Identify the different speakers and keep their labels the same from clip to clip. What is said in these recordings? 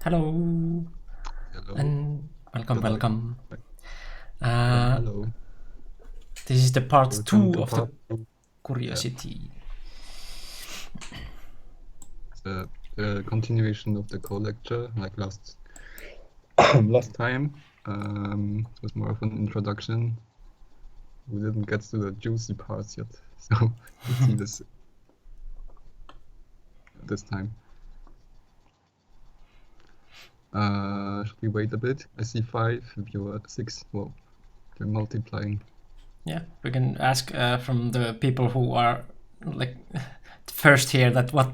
Speaker 1: Hello
Speaker 2: Hello.
Speaker 1: and welcome,
Speaker 2: Hello.
Speaker 1: welcome.
Speaker 2: Yeah,
Speaker 1: Uh,
Speaker 2: hello.
Speaker 1: this is the part
Speaker 2: Welcome
Speaker 1: two
Speaker 2: to
Speaker 1: of the
Speaker 2: part two. Yeah,
Speaker 1: curiosity.
Speaker 2: the continuation of the co-lecture, like last last time. It was more of an introduction. We didn't get to the juicy parts yet, so we'll see this time. Should we wait a bit? I see 5. You're at 6. Well, they're multiplying.
Speaker 1: Yeah, we can ask from the people who are like first here that what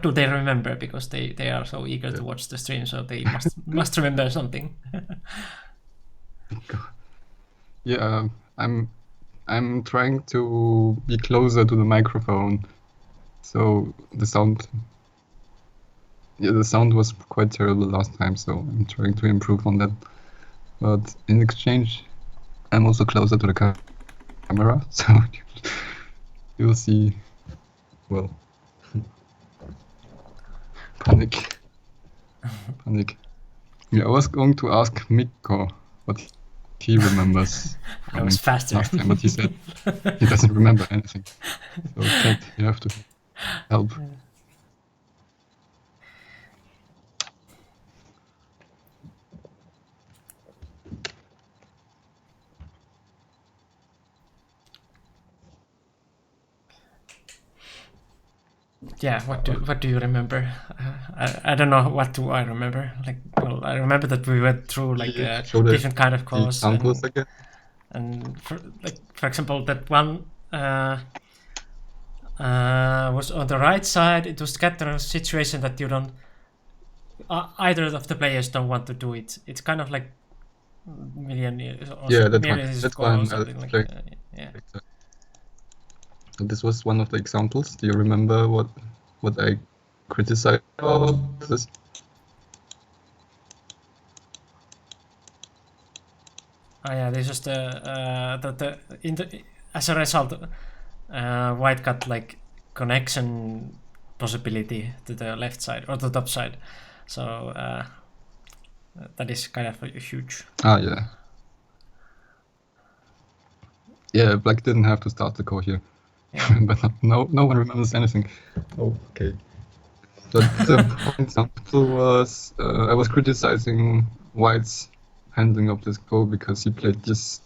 Speaker 1: do they remember, because they are so eager to watch the stream, so they must remember something.
Speaker 2: Yeah, I'm trying to be closer to the microphone, so the sound. Yeah, the sound was quite terrible last time, so I'm trying to improve on that. But in exchange, I'm also closer to the camera, so you'll see. Well, panic. Yeah, I was going to ask Mikko what he remembers
Speaker 1: I was
Speaker 2: from
Speaker 1: faster.
Speaker 2: last time, but he said he doesn't remember anything. So, chat, you have to help.
Speaker 1: Yeah, what do you remember? I don't know what do I remember. Like, well, I remember that we went through like
Speaker 2: Show the
Speaker 1: different kind of calls,
Speaker 2: examples again.
Speaker 1: and for example, that one was on the right side. It was kind of a situation that you don't either of the players don't want to do it. It's kind of like million years or
Speaker 2: Yeah, that one.
Speaker 1: million years
Speaker 2: That's
Speaker 1: ago or
Speaker 2: one. I'll
Speaker 1: something like
Speaker 2: explain
Speaker 1: yeah.
Speaker 2: later. This was one of the examples. Do you remember what I criticized about this?
Speaker 1: Oh yeah, this is as a result, White got like connection possibility to the left side or the top side, so that is kind of huge.
Speaker 2: Ah, yeah. Yeah, Black didn't have to start the code here.
Speaker 1: Yeah.
Speaker 2: But no one remembers anything. Oh, okay. But the point example was I was criticizing White's handling of this code because he played these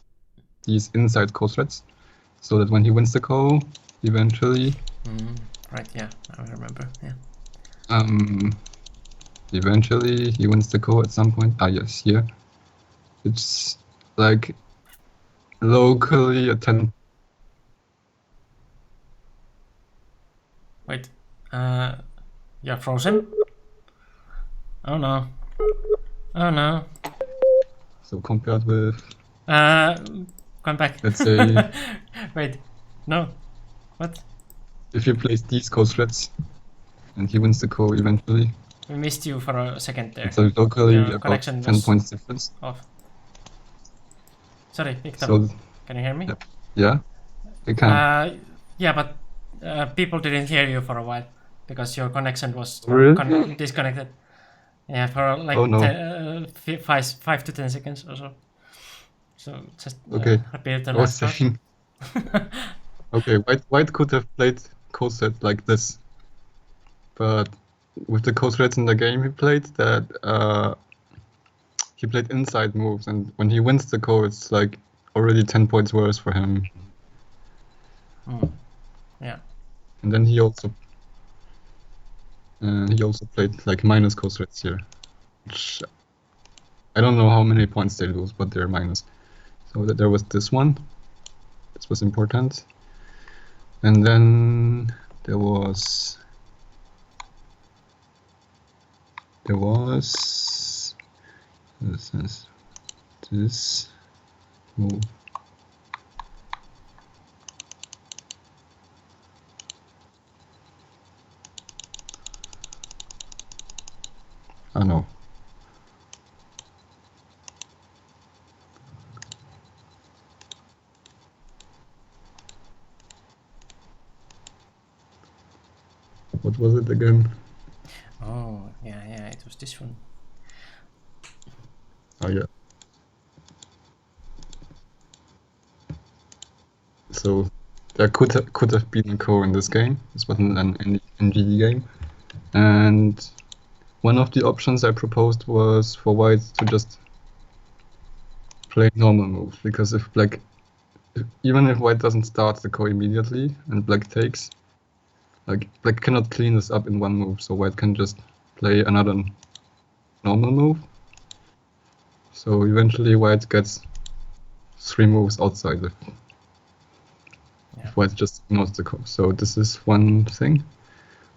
Speaker 2: inside code threads, so that when he wins the code, eventually,
Speaker 1: Right. Yeah, I remember. Yeah.
Speaker 2: eventually he wins the code at some point. Ah, yes, here. It's like locally a 10.
Speaker 1: Wait. You're frozen. Oh no. Oh no.
Speaker 2: So compared with,
Speaker 1: Come back.
Speaker 2: let's say,
Speaker 1: Wait. No. What?
Speaker 2: if you place these code threads and he wins the code eventually,
Speaker 1: We missed you for a second there.
Speaker 2: it's like locally
Speaker 1: Your
Speaker 2: about
Speaker 1: connection
Speaker 2: 10
Speaker 1: was
Speaker 2: points difference.
Speaker 1: off. Sorry, Viktor.
Speaker 2: So,
Speaker 1: Can you hear me?
Speaker 2: yeah, I can.
Speaker 1: Yeah, but people didn't hear you for a while because your connection was
Speaker 2: Really?
Speaker 1: disconnected. Yeah, for like
Speaker 2: Oh no.
Speaker 1: 5 to 10 seconds or so. So just
Speaker 2: Okay.
Speaker 1: repeat the
Speaker 2: I was
Speaker 1: last part.
Speaker 2: saying, okay, White could have played code set like this, but with the code threads in the game he played, he played inside moves, and when he wins the code, it's like already 10 points worse for him.
Speaker 1: Yeah.
Speaker 2: And then he also played like minus code threads here, which I don't know how many points they lose, but they're minus. So that there was this one. This was important. And then there was this move. Oh no. What was it again?
Speaker 1: Oh, yeah, it was this one.
Speaker 2: Oh yeah. So there could have been a Ko in this game. This wasn't an NGD game, and one of the options I proposed was for white to just play normal move, because if black, even if white doesn't start the Ko immediately and black takes, like black cannot clean this up in one move, so white can just play another normal move. So eventually white gets 3 moves outside if white just ignores the Ko. So this is one thing,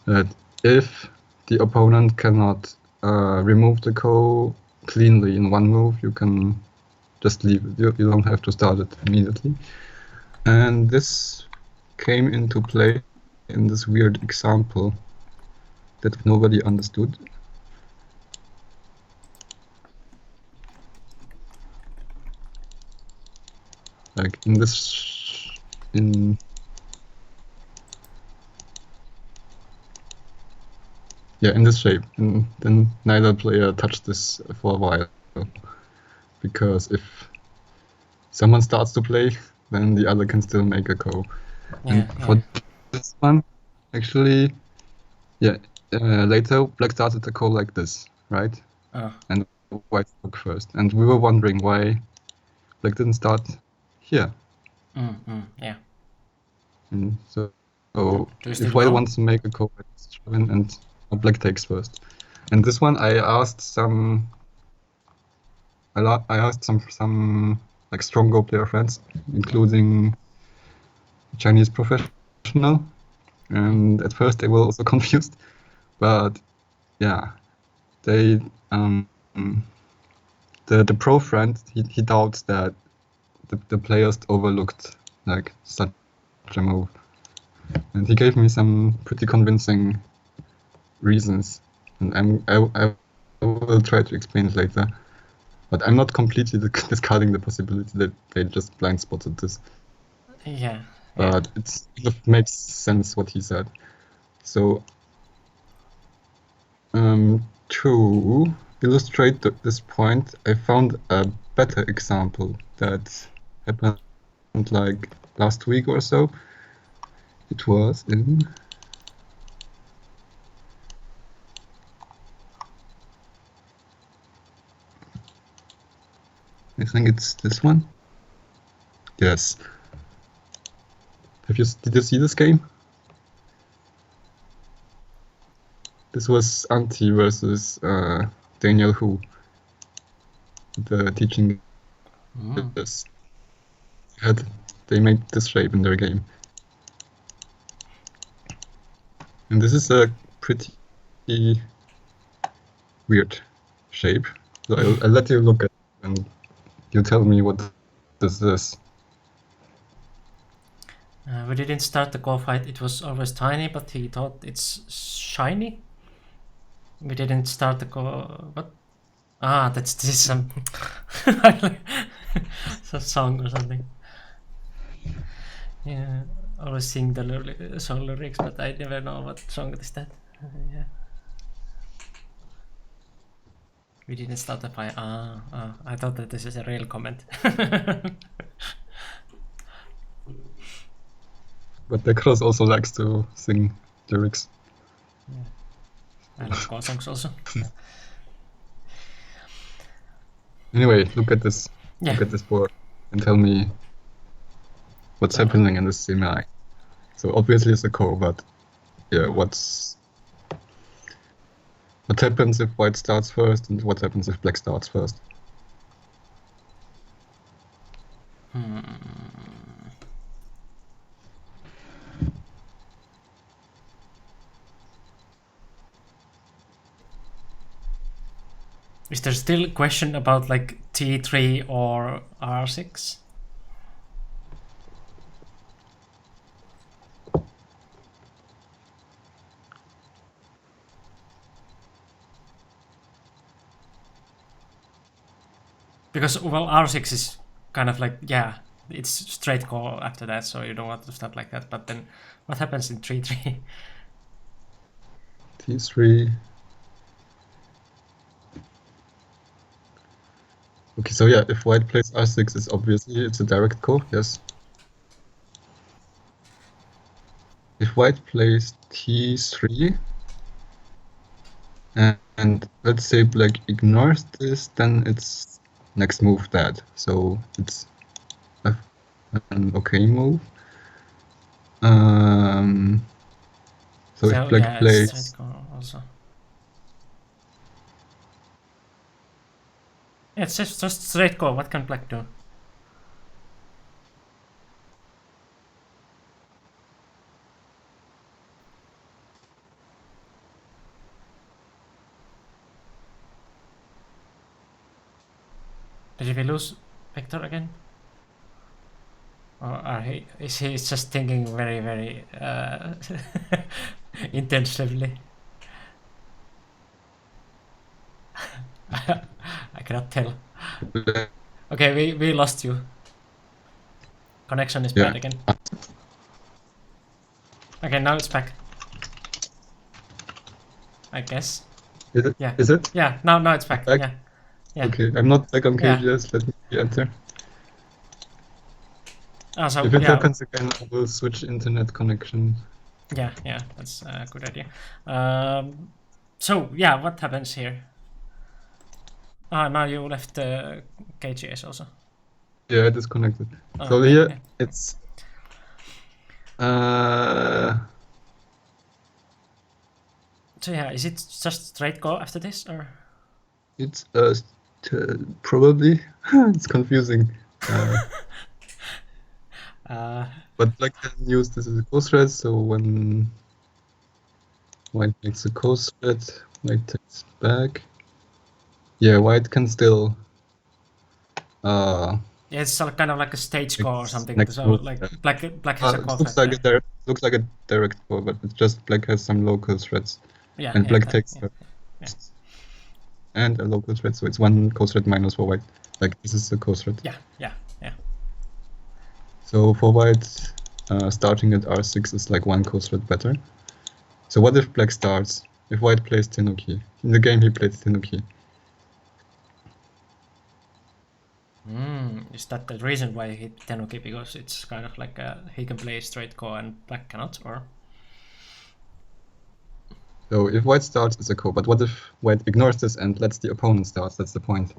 Speaker 2: that if the opponent cannot remove the Ko cleanly in one move, you can just leave it. You don't have to start it immediately. And this came into play in this weird example that nobody understood. Like in this shape, and then neither player touched this for a while, because if someone starts to play, then the other can still make a Ko. For this one, actually, later black started the Ko like this, right? And white spoke first, and we were wondering why black didn't start here.
Speaker 1: Yeah.
Speaker 2: And so if white wants to make a Ko, and black takes first. And this one, I asked some like strong Go player friends, including Chinese professional, and at first they were also confused, but yeah, they the pro friend, he doubts that the players overlooked like such a move, and he gave me some pretty convincing reasons, and I will try to explain it later. But I'm not completely discarding the possibility that they just blind spotted this.
Speaker 1: Yeah.
Speaker 2: But it makes sense what he said. So to illustrate this point, I found a better example that happened like last week or so. It was in I think it's this one. Yes. Did you see this game? This was Antti versus Daniel Hu, the teaching this. They made this shape in their game. And this is a pretty weird shape. So I'll let you look at it and you tell me what this is.
Speaker 1: We didn't start the Ko fight, it was always tiny, but he thought it's shiny. We didn't start the Ko... What? That's this some song or something. Yeah, I always sing the song lyrics, but I never know what song is that. Yeah. We didn't start the fight. I thought that this is a real comment.
Speaker 2: But Bekros also likes to sing lyrics.
Speaker 1: Yeah. I like Ko songs also.
Speaker 2: Anyway, look at this.
Speaker 1: Yeah.
Speaker 2: Look at this board and tell me what's happening in this semi. So obviously it's a Ko, but yeah, what happens if white starts first, and what happens if black starts first?
Speaker 1: Is there still a question about like T3 or R6? Because, well, R6 is kind of like, yeah, it's straight Ko after that, so you don't want to start like that. But then what happens in T3?
Speaker 2: T3. Okay, so yeah, if white plays r6, it's obviously it's a direct ko, yes. If white plays t3, and let's say black ignores this, then it's next move that. So it's an okay move. So if black
Speaker 1: yeah, it's
Speaker 2: plays,
Speaker 1: straight ko also. Yeah, it's just straight ko. What can black do? Did we lose Viktor again? Or is he just thinking very, very intensively? I cannot tell. Okay, we lost you. Connection is bad again. Okay, now it's back. I guess.
Speaker 2: Is it?
Speaker 1: Yeah.
Speaker 2: Is it?
Speaker 1: Yeah, now it's back.
Speaker 2: Back?
Speaker 1: Yeah. Yeah.
Speaker 2: Okay, I'm not back on
Speaker 1: Yeah.
Speaker 2: KGS. Let me enter.
Speaker 1: So,
Speaker 2: If it
Speaker 1: yeah.
Speaker 2: happens again, I will switch internet connection.
Speaker 1: Yeah, that's a good idea. So, yeah, what happens here? Now you left KGS also.
Speaker 2: Yeah, I disconnected.
Speaker 1: Oh,
Speaker 2: so
Speaker 1: okay,
Speaker 2: here
Speaker 1: okay.
Speaker 2: it's
Speaker 1: So yeah, is it just straight go after this, or?
Speaker 2: it's probably it's confusing. But black can use this as a co thread, so when white makes a co thread, white takes back. Yeah, white can still
Speaker 1: Yeah, it's kind of like a stage go or something.
Speaker 2: next
Speaker 1: So
Speaker 2: move,
Speaker 1: like black has a
Speaker 2: it
Speaker 1: call
Speaker 2: looks
Speaker 1: thread
Speaker 2: like
Speaker 1: there.
Speaker 2: looks like a direct go, but it's just black has some local threads.
Speaker 1: Yeah,
Speaker 2: and
Speaker 1: yeah,
Speaker 2: black
Speaker 1: that,
Speaker 2: takes and a local thread, so it's one co thread minus for white. Like this is the co thread.
Speaker 1: Yeah.
Speaker 2: So for white, starting at r6 is like one co thread better. So what if black starts? If white plays tenuki. In the game he played tenuki.
Speaker 1: Is that the reason why he hit tenuki? Because it's kind of like he can play straight ko and black cannot, or?
Speaker 2: So if white starts, it's a ko. But what if white ignores this and lets the opponent start? That's the point.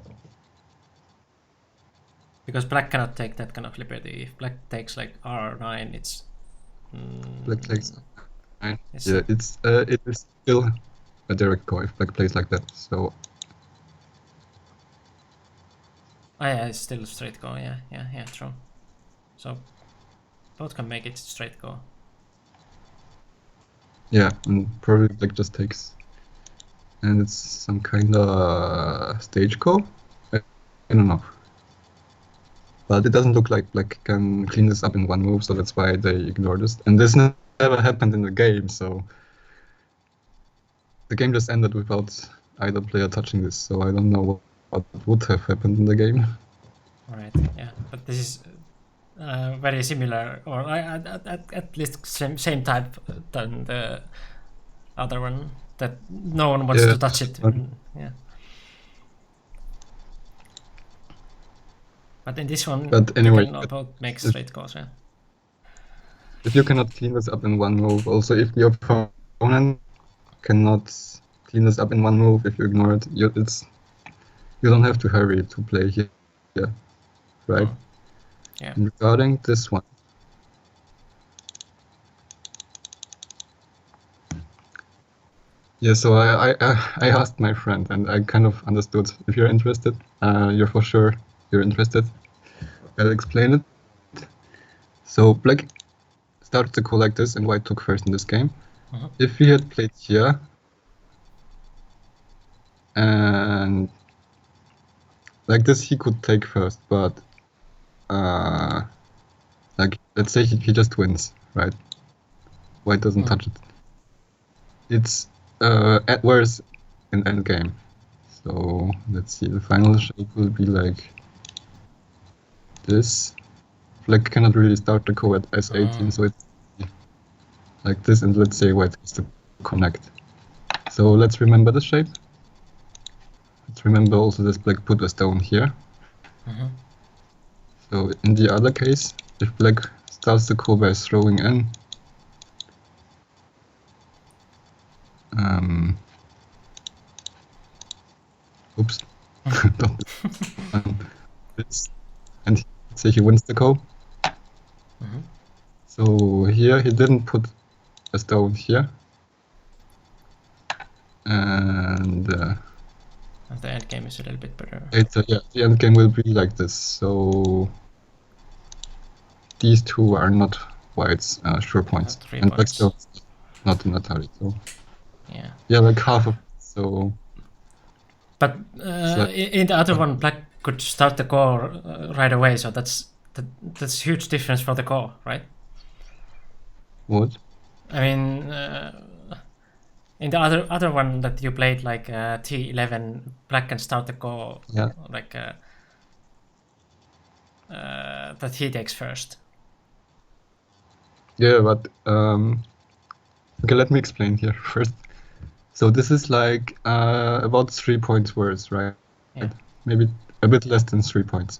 Speaker 1: Because black cannot take that kind of liberty. If black takes like r9, it's.
Speaker 2: Black takes 9. Yeah, it is still a direct ko if black plays like that. So.
Speaker 1: Oh yeah, it's still straight go. Yeah, true. So both can make it straight go.
Speaker 2: Yeah, and probably black just takes. And it's some kind of stage ko. I don't know. But it doesn't look like black can clean this up in one move, so that's why they ignore this. And this never happened in the game, so the game just ended without either player touching this. So I don't know what would have happened in the game.
Speaker 1: Alright, yeah, but this is very similar, or at least same type than the other one, that no one wants to touch it. Yeah. But in this one,
Speaker 2: but anyway,
Speaker 1: they can both make straight goals. Yeah.
Speaker 2: If you cannot clean this up in one move, also if your opponent cannot clean this up in one move, if you ignore it, you don't have to hurry to play here, right?
Speaker 1: Yeah.
Speaker 2: And regarding this one, yeah, so I asked my friend and I kind of understood. If you're interested, you're for sure interested. I'll explain it. So black started to go like this and white took first in this game. If he had played here and like this, he could take first, but like let's say he just wins, right? White doesn't touch it. It's at worst an end game. So let's see, the final shape will be like this. Black cannot really start the ko at S18, so it's like this, and let's say white has to connect. So let's remember the shape. Let's remember also this black put a stone here.
Speaker 1: Mhm.
Speaker 2: So in the other case, if black starts the call by throwing in, oops, don't this, and say he wins the call.
Speaker 1: Mhm.
Speaker 2: So here he didn't put a stone here, and
Speaker 1: And the end game is a little bit better.
Speaker 2: the end game will be like this. So these two are not white's sure points,
Speaker 1: 3
Speaker 2: and black
Speaker 1: points.
Speaker 2: still not in Atari. So
Speaker 1: Yeah.
Speaker 2: like half of it. So
Speaker 1: But
Speaker 2: like,
Speaker 1: in the other one, black could start the core right away, so that's huge difference for the core, right?
Speaker 2: what?
Speaker 1: I mean, in the other one that you played, like T11, black can start the core,
Speaker 2: Yeah.
Speaker 1: like that he takes first.
Speaker 2: Yeah, but okay, let me explain here first. So this is like about 3 points worse, right?
Speaker 1: Yeah.
Speaker 2: Maybe a bit less than 3 points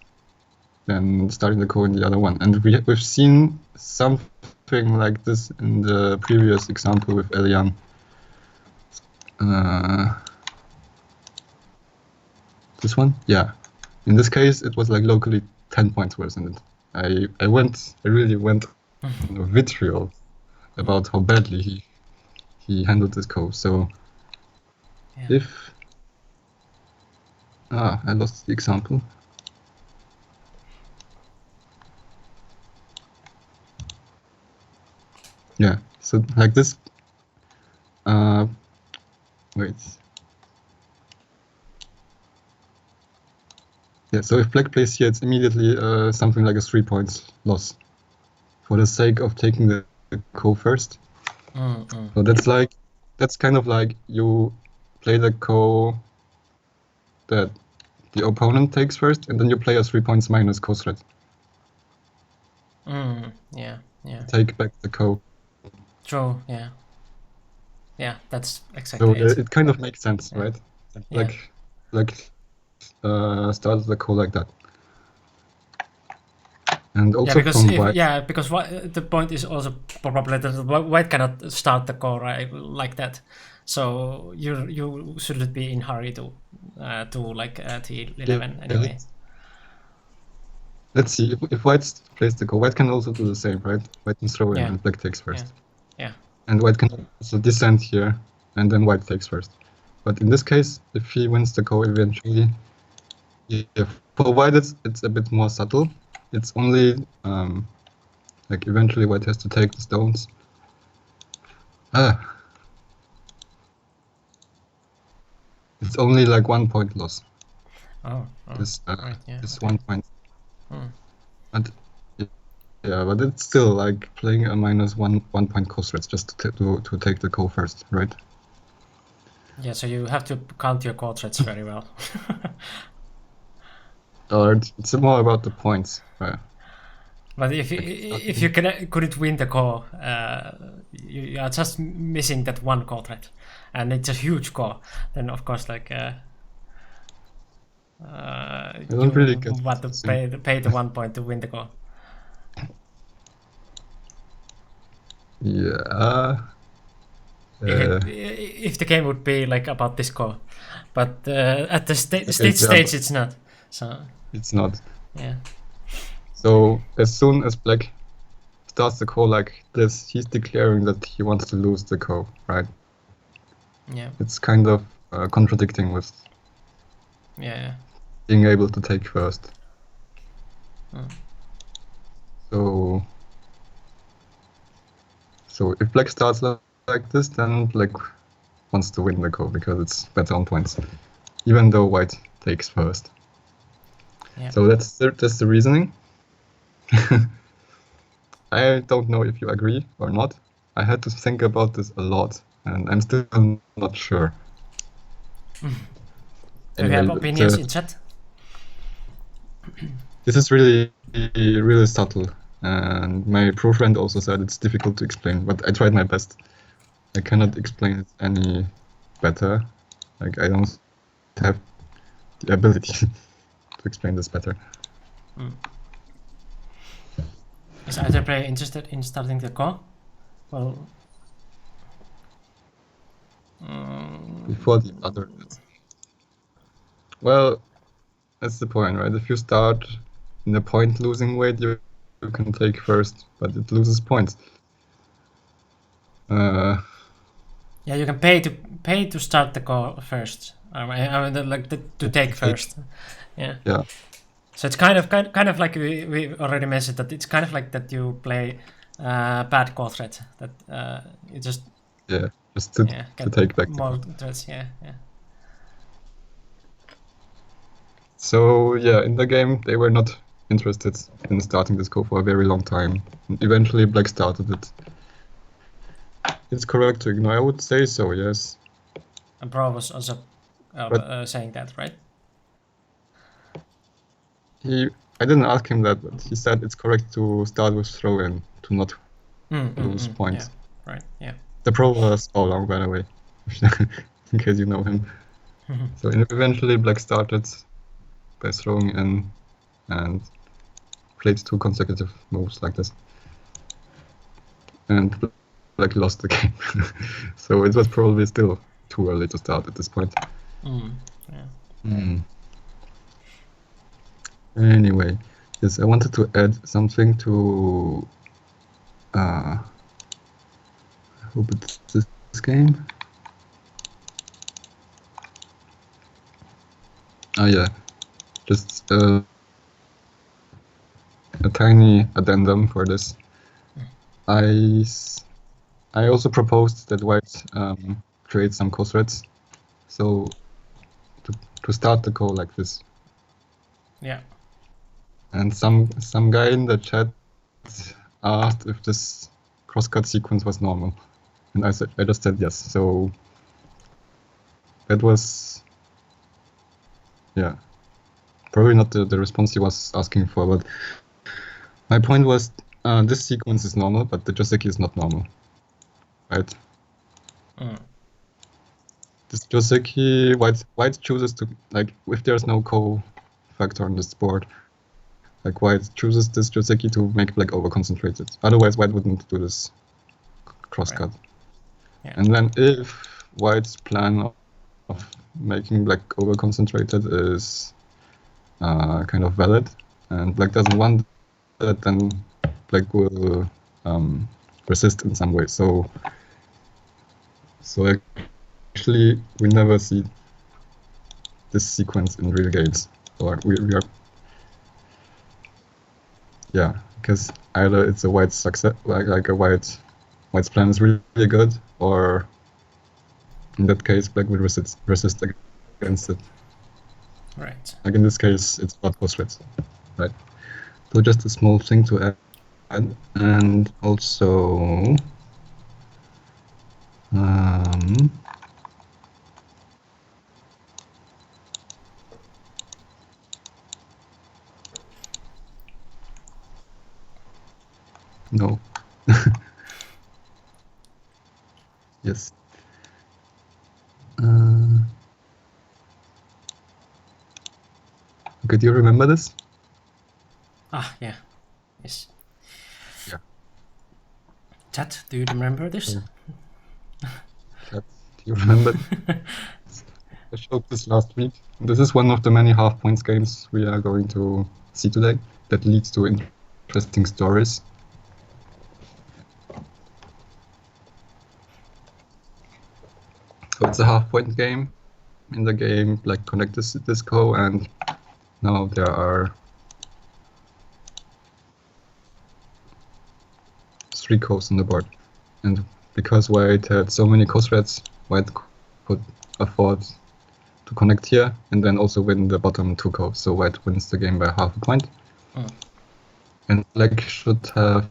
Speaker 2: than starting the code in the other one. And we've seen something like this in the previous example with Elian. This one? Yeah. In this case, it was like locally 10 points worse than it. I really went vitriol about how badly he handled this code. So if I lost the example. Yeah, so like this. Wait. Yeah, so if black plays here, it's immediately something like a 3 points loss for the sake of taking the ko first. So that's kind of like you play the ko that the opponent takes first, and then you play a 3 points minus ko threat.
Speaker 1: Yeah.
Speaker 2: Take back the ko.
Speaker 1: True. Yeah. Yeah, that's
Speaker 2: So
Speaker 1: exactly it.
Speaker 2: it kind of makes sense,
Speaker 1: Yeah.
Speaker 2: right?
Speaker 1: Yeah.
Speaker 2: Like start the ko like that. And also from white.
Speaker 1: Because the point is also probably that white cannot start the core right, like that, so you shouldn't be in hurry to like T11 anyway.
Speaker 2: Let's see if white plays the ko. White can also do the same, right? White can throw in and black takes first.
Speaker 1: Yeah.
Speaker 2: And white can also descend here, and then white takes first. But in this case, if he wins the ko eventually, for white it's a bit more subtle. It's only like eventually white has to take the stones. It's only like 1 point loss. This 1 point. But but it's still like playing a minus one point cost threats just to take the ko first, right?
Speaker 1: Yeah, so you have to count your core threats very well.
Speaker 2: Or it's more about the points, right?
Speaker 1: But if you couldn't win the core, you are just missing that one core threat, and it's a huge core. Then of course, like
Speaker 2: I don't really get
Speaker 1: want to pay the 1 point to win the core.
Speaker 2: Yeah.
Speaker 1: If the game would be like about this core, but at the stage it's not. So
Speaker 2: it's not.
Speaker 1: Yeah.
Speaker 2: So as soon as black starts the ko like this, he's declaring that he wants to lose the ko, right?
Speaker 1: Yeah.
Speaker 2: It's kind of contradicting with being able to take first. So if black starts like this, then black wants to win the ko because it's better on points, even though white takes first.
Speaker 1: Yeah.
Speaker 2: So that's the reasoning. I don't know if you agree or not. I had to think about this a lot, and I'm still not sure.
Speaker 1: Do you have opinions in chat?
Speaker 2: This is really, really subtle, and my pro friend also said it's difficult to explain, but I tried my best. I cannot explain it any better. Like I don't have the ability explain this better.
Speaker 1: Is either player interested in starting the Ko? Well,
Speaker 2: before the other. Well, that's the point, right? If you start in a point losing weight, you can take first, but it loses points.
Speaker 1: Yeah, you can pay to start the Ko first. To take first. Yeah.
Speaker 2: Yeah.
Speaker 1: So it's kind of like we already mentioned that it's kind of like that you play bad Ko threat, that you just
Speaker 2: to
Speaker 1: get
Speaker 2: take back
Speaker 1: more threats. Yeah.
Speaker 2: So yeah, in the game they were not interested in starting this Ko for a very long time. Eventually Black started it. It's correct to ignore, I would say so, yes.
Speaker 1: And Pro was also saying that, right?
Speaker 2: I didn't ask him that, but he said it's correct to start with throw-in to not lose points.
Speaker 1: Yeah, right, yeah.
Speaker 2: The Pro was all along, by the way, in case you know him. So eventually Black started by throwing in and played 2 consecutive moves like this. And Black lost the game. So it was probably still too early to start at this point. Anyway, yes, I wanted to add something to. I hope it's this game. Oh yeah, just a tiny addendum for this. I also proposed that White create some Ko threads, so to start the Ko like this.
Speaker 1: Yeah.
Speaker 2: And some guy in the chat asked if this crosscut sequence was normal, and I just said yes. So that was, yeah, probably not the response he was asking for, but my point was this sequence is normal, but the Joseki is not normal, right? This Joseki, White chooses to, like, if there's no Ko factor on this board, like White chooses this Joseki to make Black over-concentrated. Otherwise, White wouldn't do this crosscut. Right. Yeah. And then if White's plan of making Black over-concentrated is kind of valid, and Black doesn't want that, then Black will resist in some way. So actually, we never see this sequence in real games. So we are, yeah, because either it's a White success, like a White's plan is really good, or in that case, Black will resist against it.
Speaker 1: Right.
Speaker 2: Like in this case, it's not Ko threats, right? So just a small thing to add, and also no. Yes. Okay, do you remember this?
Speaker 1: Yeah. Yes.
Speaker 2: Yeah.
Speaker 1: Chat, do you remember this?
Speaker 2: Chat, do you remember? I showed this last week. This is one of the many half points games we are going to see today that leads to interesting stories. So it's a half point game. In the game, Black connects this Ko, and now there are 3 Kos on the board. And because White had so many Ko threats, White could afford to connect here and then also win the bottom 2 Kos. So White wins the game by half a point. And Black should have,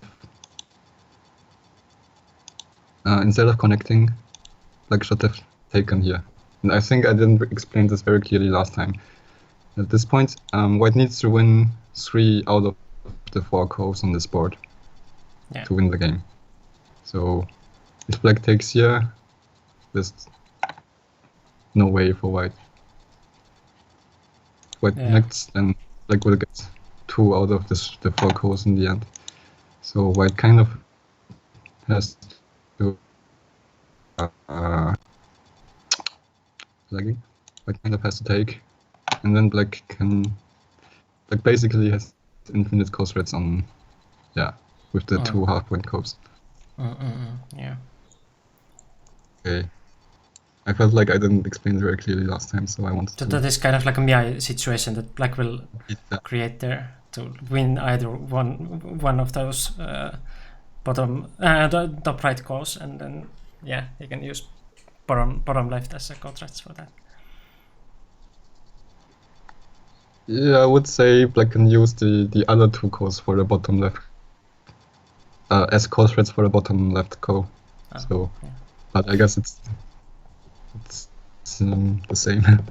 Speaker 2: instead of connecting, Black should have taken here. And I think I didn't explain this very clearly last time. At this point, White needs to win 3 out of the 4 Kos on this board to win the game. So if Black takes here, there's no way for White. white
Speaker 1: Yeah.
Speaker 2: connects, then black will get 2 out of the 4 cows in the end. So white kind of has to lagging. White kind of has to take, and then black basically has infinite cow threads on, with the 2 half-point cows.
Speaker 1: Yeah.
Speaker 2: Okay. I felt like I didn't explain it very clearly last time, so I wanted
Speaker 1: So
Speaker 2: to.
Speaker 1: that is kind of like a Mia situation that black will create there to win either one of those the top right cows, and then you can use bottom left as a co-threads for that.
Speaker 2: Yeah, I would say black can use the other 2 cows for the bottom left as co-threads for the bottom left cow. But I guess it's the same.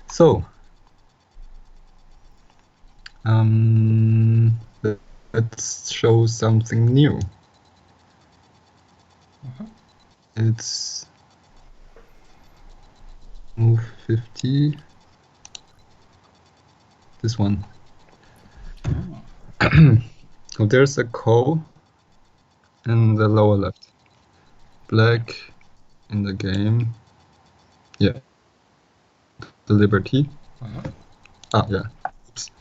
Speaker 2: So, let's show something new. It's move 50. This one. So there's a cow in the lower left. Black in the game. Yeah. The liberty. Oops.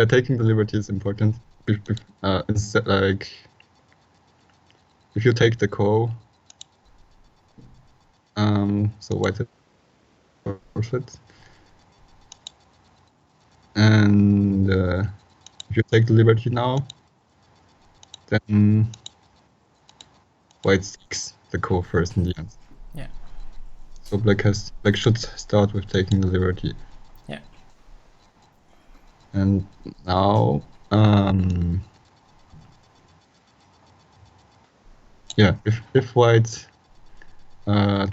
Speaker 2: Taking the liberty is important. Instead, like, if you take the cow, so white forfeit, and if you take the liberty now, then white takes the cow first in the end.
Speaker 1: Yeah.
Speaker 2: So black should start with taking the liberty.
Speaker 1: Yeah.
Speaker 2: And now, if white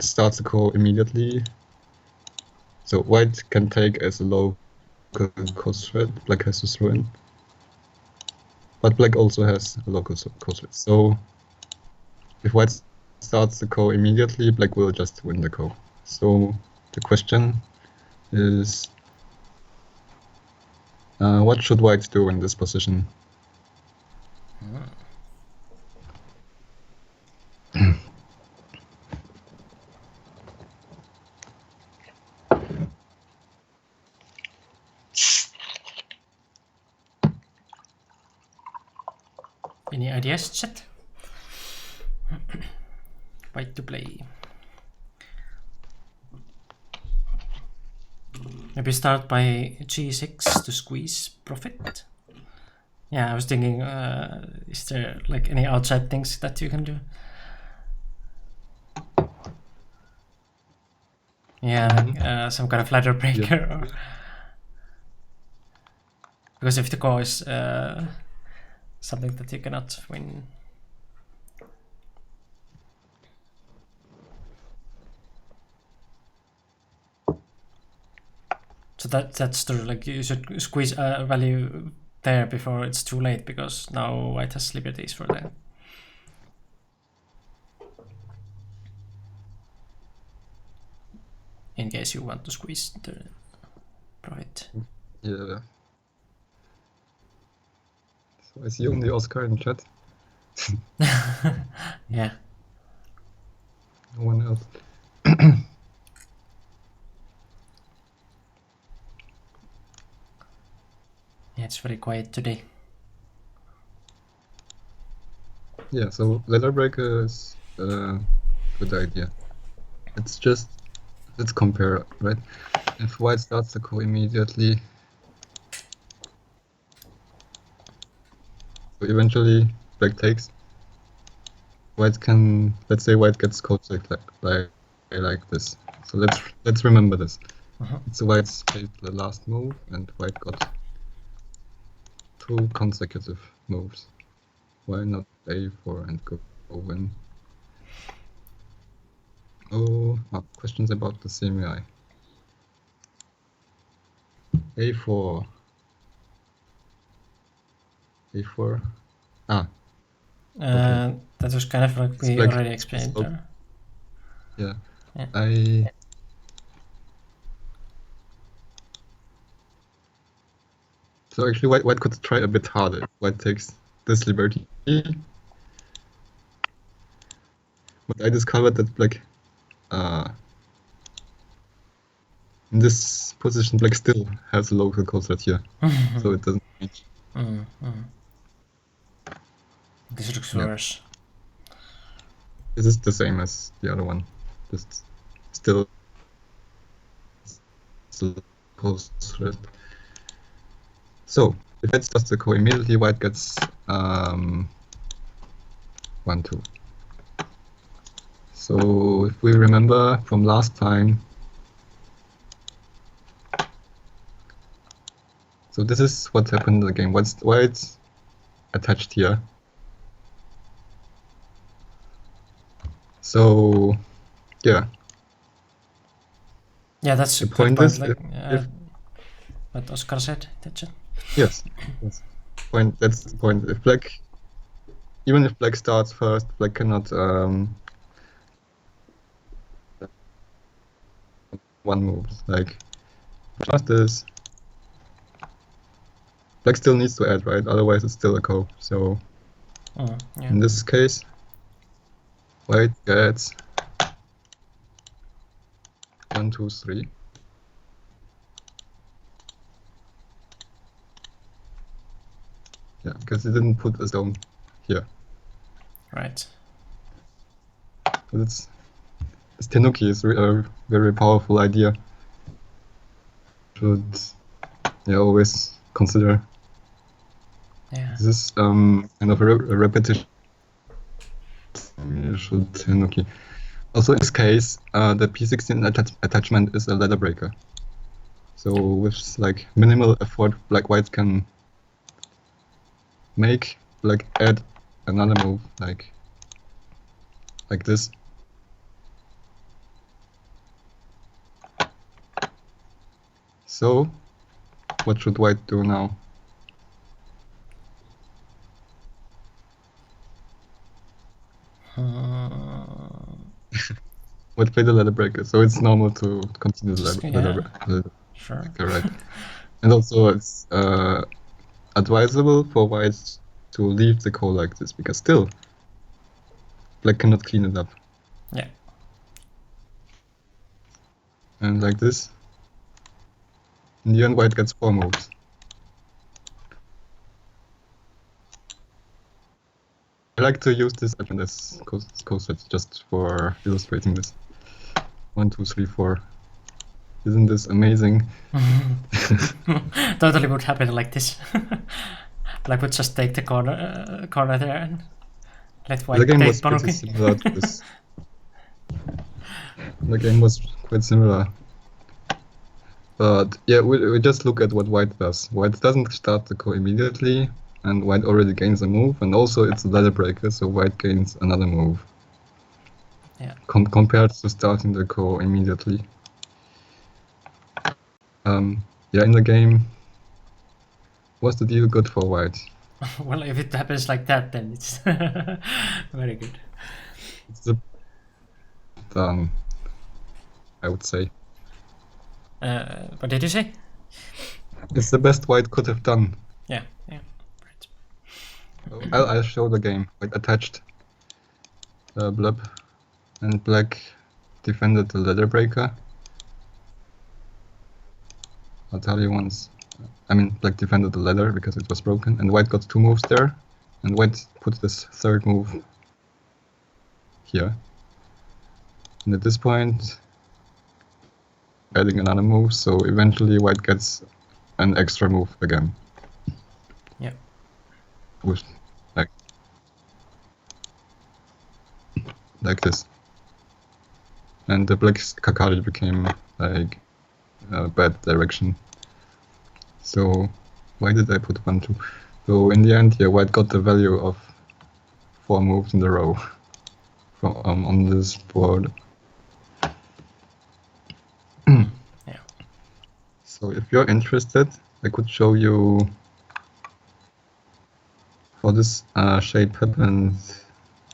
Speaker 2: starts the cow immediately, so white can take as a low cost threat, black has to throw in. But black also has a local coast threat. So if white starts the cow immediately, black will just win the cow. So the question is, what should white do in this position?
Speaker 1: Any ideas, chat? White to play. Maybe start by g6 to squeeze profit. Yeah, I was thinking, is there like any outside things that you can do? Yeah, like, some kind of ladder breaker.
Speaker 2: Yeah.
Speaker 1: Or... Because if the call is something that you cannot win. So that's true, like you should squeeze a value there before it's too late, because now white has liberties for that. In case you want to squeeze the profit.
Speaker 2: Yeah. So I see only Oscar in chat.
Speaker 1: Yeah.
Speaker 2: No one else.
Speaker 1: Yeah, it's very quiet today.
Speaker 2: Yeah, so ladder breaker is a good idea. It's just, let's compare, right? If white starts the cow immediately, so eventually black takes. White can, let's say white gets coach like this. So let's remember this. So white played the last move, and white got 2 consecutive moves. Why not a4 and go win? Oh, questions about the semi. a4. a4. Okay.
Speaker 1: That was kind of like we already explained.
Speaker 2: Yeah. So actually, white could try a bit harder. White takes this liberty, but I discovered that black, in this position, black still has a local code threat here, so it doesn't match.
Speaker 1: This looks
Speaker 2: Yeah.
Speaker 1: worse.
Speaker 2: This is the same as the other one, just still code threat. So if white starts the Ko immediately, white gets 1, 2. So if we remember from last time, so this is what happened in the game. White's attached here. So yeah.
Speaker 1: Yeah, that's
Speaker 2: The
Speaker 1: a good
Speaker 2: point
Speaker 1: point.
Speaker 2: is,
Speaker 1: Like
Speaker 2: if
Speaker 1: what Oscar said. That's it.
Speaker 2: yes, that's the point. If black, even if black starts first, black cannot one move. Like just this, black still needs to add, right? Otherwise, it's still a Ko. So
Speaker 1: Yeah.
Speaker 2: in this case, white gets 1, 2, 3. Yeah, because it didn't put a stone here.
Speaker 1: Right.
Speaker 2: But this Tenuki is a very powerful idea. Should always consider.
Speaker 1: Yeah.
Speaker 2: This is kind of a repetition. You should Tenuki. Also, in this case, the P16 attachment is a ladder breaker. So with like minimal effort, black white can make like add another move like this. So what should white do now? White played the ladder breaker, so it's normal to continue the ladder breaker.
Speaker 1: Sure.
Speaker 2: Right. And also it's advisable for white to leave the Ko like this, because still black cannot clean it up.
Speaker 1: Yeah.
Speaker 2: And like this, in the end, white gets 4 moves. I like to use this as Ko set just for illustrating this. 1, 2, 3, 4. Isn't this amazing?
Speaker 1: Totally would happen like this. Black would just take the corner there and let white
Speaker 2: The game
Speaker 1: take
Speaker 2: was pretty
Speaker 1: Bonuki.
Speaker 2: similar to this. The game was quite similar. But yeah, we just look at what white does. White doesn't start the Ko immediately, and white already gains a move, and also it's a ladder breaker, so white gains another move.
Speaker 1: Yeah.
Speaker 2: Compared to starting the Ko immediately. Yeah, in the game, was the deal good for white?
Speaker 1: Well, if it happens like that, then it's very good.
Speaker 2: It's done, I would say.
Speaker 1: What did you say?
Speaker 2: It's the best white could have done.
Speaker 1: Yeah. Right.
Speaker 2: So I'll show the game. White attached blub, and black defended the ladder breaker. I'll tell you once. I mean, black defended the ladder because it was broken, and white got 2 moves there, and white put this 3rd move here. And at this point, adding another move, so eventually white gets an extra move again.
Speaker 1: Yeah.
Speaker 2: With like this. And the black Kakari became like a bad direction. So why did I put 1, 2? So in the end, yeah, white got the value of 4 moves in a row from on this board.
Speaker 1: Yeah.
Speaker 2: So if you're interested, I could show you how this shape happens,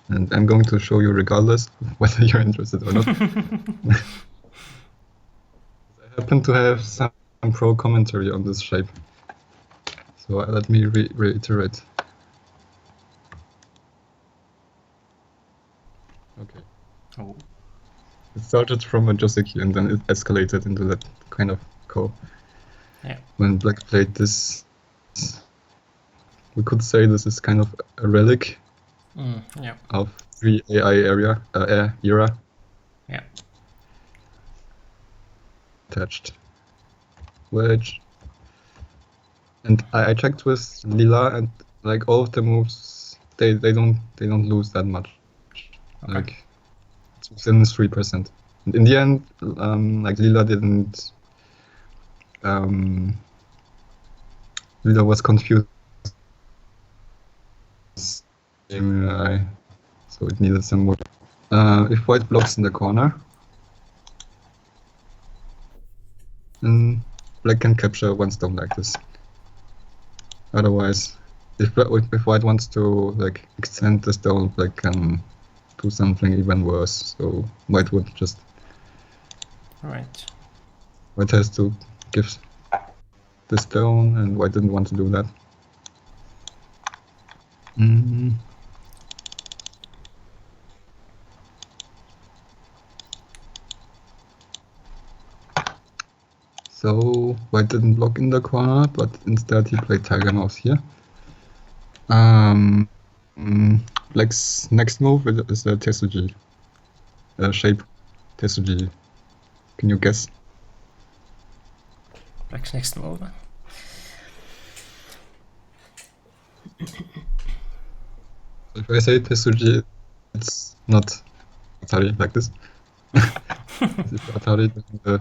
Speaker 2: and I'm going to show you regardless of whether you're interested or not. I happen to have some pro commentary on this shape. So let me reiterate. Okay.
Speaker 1: Oh.
Speaker 2: It started from a Joseki and then it escalated into that kind of Ko.
Speaker 1: Yeah.
Speaker 2: When Black played this, we could say this is kind of a relic
Speaker 1: Yeah.
Speaker 2: of pre-AI era.
Speaker 1: Yeah.
Speaker 2: Attached. Which, and I checked with Lila, and like all of the moves, they don't lose that much.
Speaker 1: Okay.
Speaker 2: Like it's within 3%. And in the end, like Lila didn't. Lila was confused. So it needed some more. If white blocks in the corner, then black can capture one stone like this. Otherwise, if white wants to like extend the stone, black can do something even worse. So white would just.
Speaker 1: Right.
Speaker 2: White has to give the stone, and white didn't want to do that. So white didn't block in the corner, but instead he played Tiger Mouse here. Black's next move is a Tesuji. Shape Tesuji. Can you guess?
Speaker 1: Black's next move.
Speaker 2: If I say Tesuji, it's not Atari like this. If Atari, then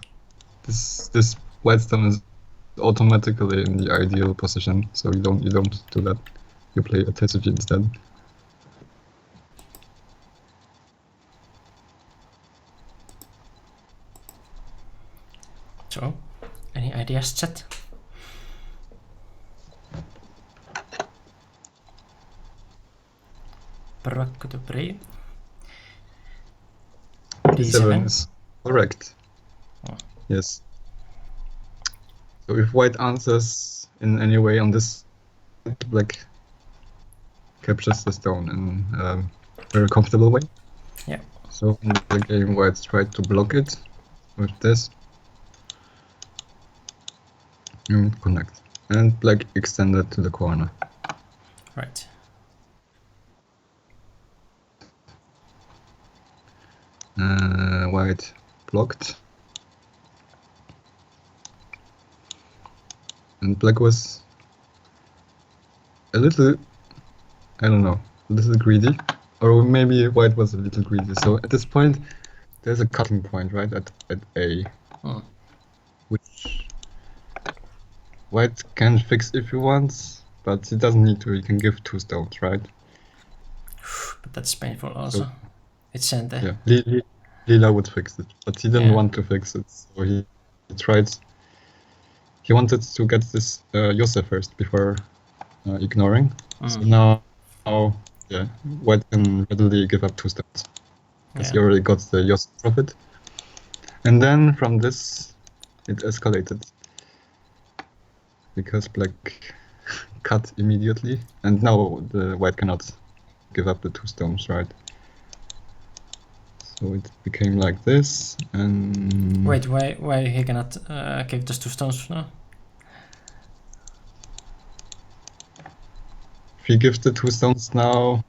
Speaker 2: this white stone is automatically in the ideal position, so you don't do that. You play a Tesuji instead.
Speaker 1: So, any ideas, chat? Barakku to play.
Speaker 2: D7 is correct.
Speaker 1: Oh.
Speaker 2: Yes. So if white answers in any way on this, black captures the stone in a very comfortable way.
Speaker 1: Yeah.
Speaker 2: So in the game, white tried to block it with this and connect, and black extended to the corner.
Speaker 1: Right.
Speaker 2: White blocked, and black was a little, I don't know, a little greedy, or maybe white was a little greedy. So at this point, there's a cutting point, right, at A, which white can fix if he wants, but he doesn't need to. He can give 2 stones, right?
Speaker 1: But that's painful also. So, it's sent there.
Speaker 2: Yeah, Lila would fix it, but he didn't want to fix it, so he tried. He wanted to get this Yose first before ignoring. So now, white can readily give up 2 stones because he already got the Yose profit. And then from this, it escalated because black cut immediately, and now the white cannot give up the 2 stones, right? So it became like this, and
Speaker 1: wait, why he cannot give those 2 stones now?
Speaker 2: If he gives the 2 stones now,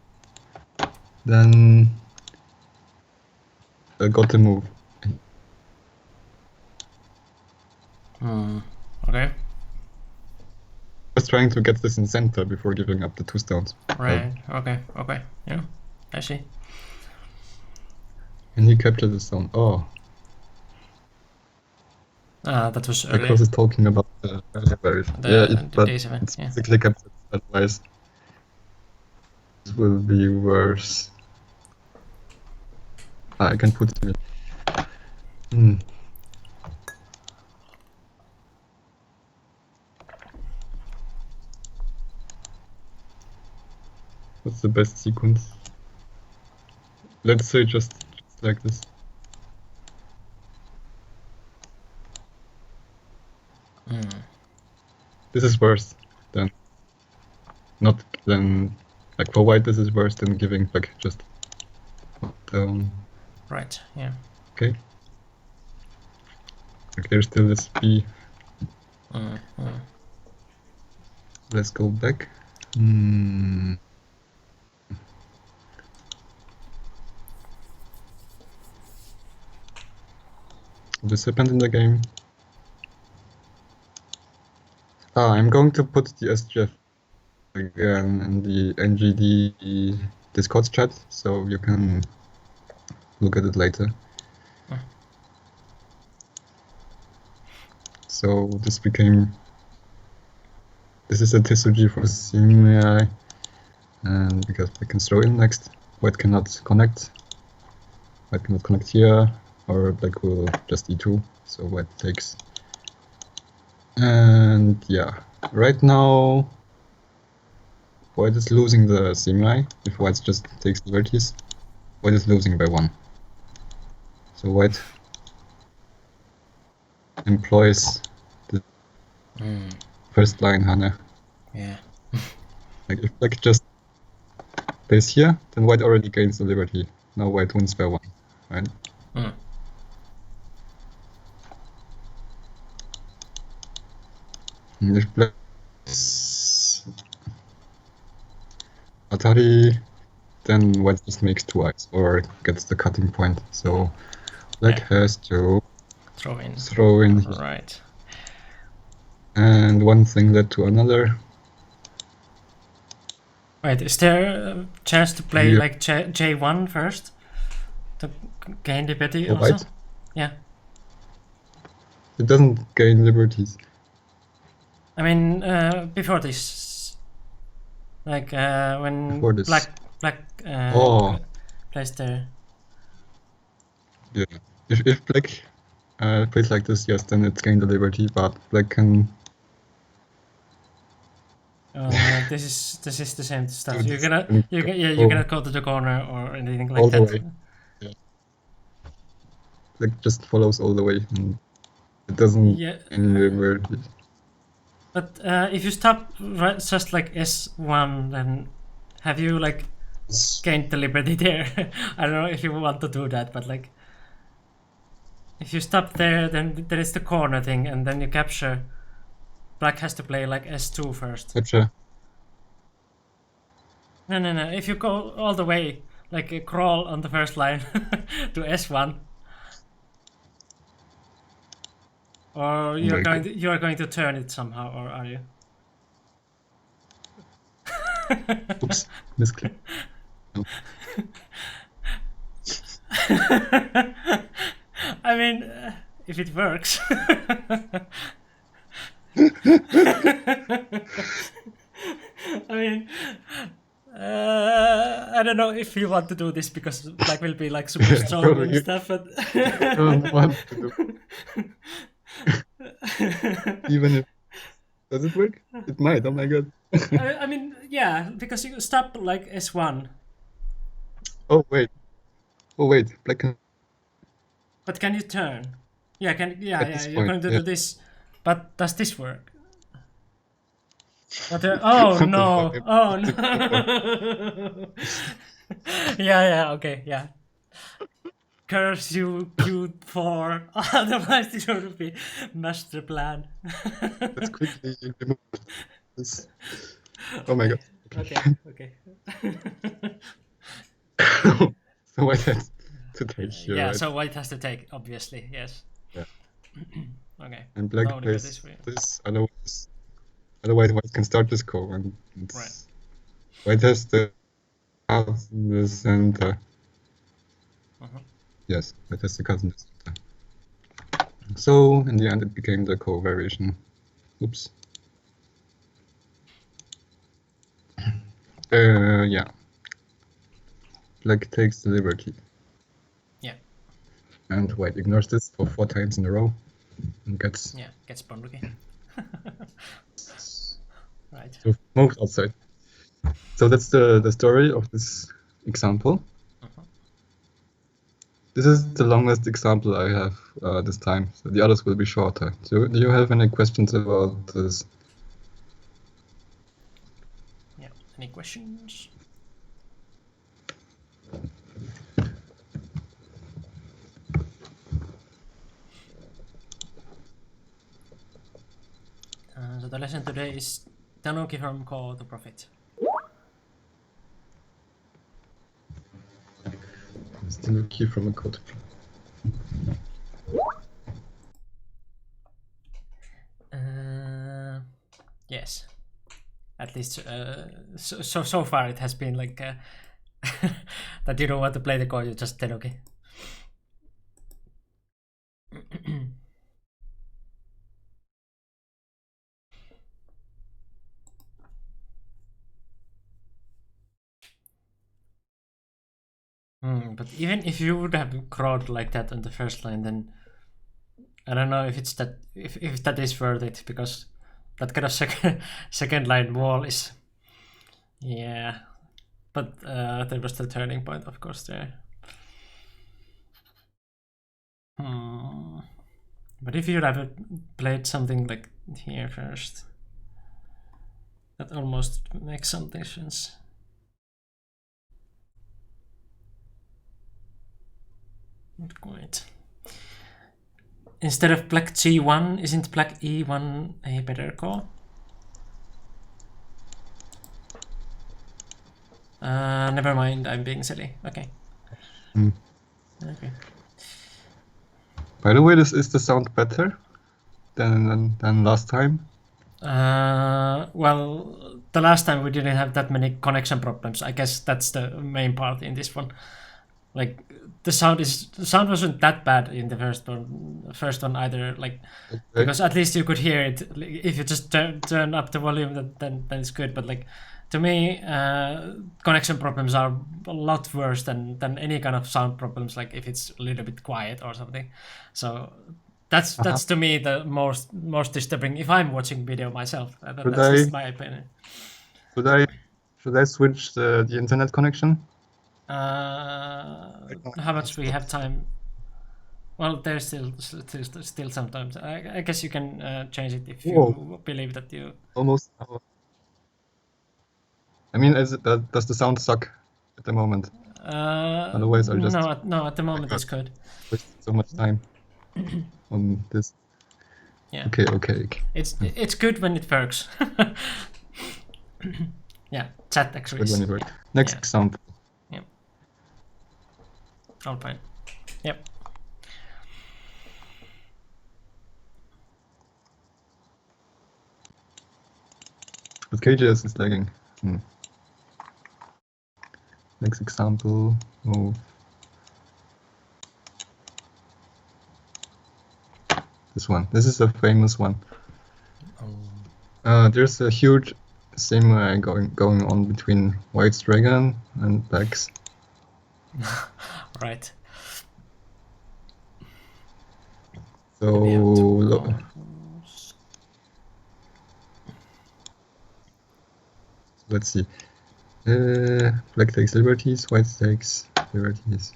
Speaker 2: then I got the move.
Speaker 1: Okay.
Speaker 2: I was trying to get this in center before giving up the 2 stones.
Speaker 1: Right. Okay. Yeah, I see.
Speaker 2: And he captured the stone. Oh.
Speaker 1: That was early.
Speaker 2: Because it's talking about the berries. But it's basically captured. Otherwise, it will be worse. I can put it in. What's the best sequence? Let's say just like this. This is worse than not then like for white this is worse than giving black just down.
Speaker 1: Right. Yeah.
Speaker 2: Okay. Okay, still this B. Let's go back. This happened in the game. I'm going to put the SGF again in the NGD Discord chat, so you can look at it later. So this is a TSUG for CMI, and because I can throw in next, white cannot connect. White cannot connect here, or black will just E2, so white takes. And yeah, right now white is losing the CMI. If white just takes the vertices, white is losing by 1. So white employs the first line Hane.
Speaker 1: Yeah.
Speaker 2: Like if black just plays here, then white already gains the liberty. Now white wins by 1, right? And if black Atari, then white just makes 2 eyes or gets the cutting point. So black has to
Speaker 1: Throw in. Right.
Speaker 2: And one thing led to another.
Speaker 1: Wait, is there a chance to play like J1 first? To gain liberty also?
Speaker 2: White?
Speaker 1: Yeah.
Speaker 2: It doesn't gain liberties.
Speaker 1: I mean, before this, like when black plays there.
Speaker 2: Yeah, if black plays like this, yes, then it's gained the liberty, but black can.
Speaker 1: This is the same stuff. You cannot go to the corner or anything like
Speaker 2: all
Speaker 1: that.
Speaker 2: The way. Yeah. Black just follows all the way, and it doesn't any liberty.
Speaker 1: But if you stop just like S1, then have you like gained the liberty there? I don't know if you want to do that, but like if you stop there, then there is the corner thing, and then you capture. Black has to play like S2 first.
Speaker 2: Capture.
Speaker 1: No. If you go all the way, like crawl on the first line to S1, or you are going to turn it somehow, or are you?
Speaker 2: Oops, misclick. No.
Speaker 1: I mean, if it works. I mean, I don't know if you want to do this because black will be like super strong and stuff, but
Speaker 2: I don't want to do. Even if does it work? It might. Oh my god.
Speaker 1: I mean, yeah, because you stop like S1.
Speaker 2: Oh wait, black can.
Speaker 1: But can you turn? Yeah, you're going to do this. But does this work? But, oh no! Oh no! yeah, okay, yeah. Curse you, Q4. Otherwise, it would be master plan.
Speaker 2: Let's quickly remove this. Oh my god.
Speaker 1: Okay.
Speaker 2: So white has to take here.
Speaker 1: Yeah,
Speaker 2: right?
Speaker 1: so white has to take, obviously, yes.
Speaker 2: Yeah.
Speaker 1: Okay.
Speaker 2: And black plays this, otherwise white can start this Ko, and white has to cut in the center. Yes, white has to cut in the center. So in the end it became the Ko variation. Oops. Yeah. Black takes the liberty.
Speaker 1: Yeah.
Speaker 2: And white ignores this for 4 times in a row and gets
Speaker 1: Bonduki. Right.
Speaker 2: So moved outside. So that's the story of this example. This is the longest example I have this time. So the others will be shorter. So do you have any questions about this?
Speaker 1: Yeah. Any questions? So the lesson today is Tanuki from Ko to Profit.
Speaker 2: Still a key from a code.
Speaker 1: Yes. At least so far it has been like that you don't want to play the Ko, you just Tanuki. But even if you would have crawled like that on the first line, then I don't know if it's that if that is worth it, because that kind of second line wall is, yeah. But there was the turning point, of course, there. But if you'd have played something like here first, that almost makes something sense. Not quite. Instead of black G1, isn't black E1 a better call? Never mind, I'm being silly. Okay. Okay.
Speaker 2: By the way, is the sound better than last time?
Speaker 1: Well, the last time we didn't have that many connection problems. I guess that's the main part in this one. Like the sound wasn't that bad in the first one either. Like
Speaker 2: Okay.
Speaker 1: because at least you could hear it. Like, if you just turn up the volume, then it's good. But like to me, connection problems are a lot worse than any kind of sound problems. Like if it's a little bit quiet or something. So that's to me the most disturbing if I'm watching video myself. That's just my opinion.
Speaker 2: Should I switch the internet connection?
Speaker 1: How much we have time? Well, there's still sometimes. I guess you can change it if you believe that you.
Speaker 2: Almost. I mean, does the sound suck at the moment? Otherwise, I'll just
Speaker 1: no. At the moment, it's good.
Speaker 2: waste so much time on this.
Speaker 1: Yeah.
Speaker 2: Okay.
Speaker 1: It's good when it works. Yeah, chat actually.
Speaker 2: Good when it works. Next example.
Speaker 1: Yep. All fine. Yep.
Speaker 2: But KJS is lagging. Next example. This one. This is a famous one. There's a huge same going on between White's Dragon and Black's.
Speaker 1: Right.
Speaker 2: So let's see. Black takes liberties, White takes liberties.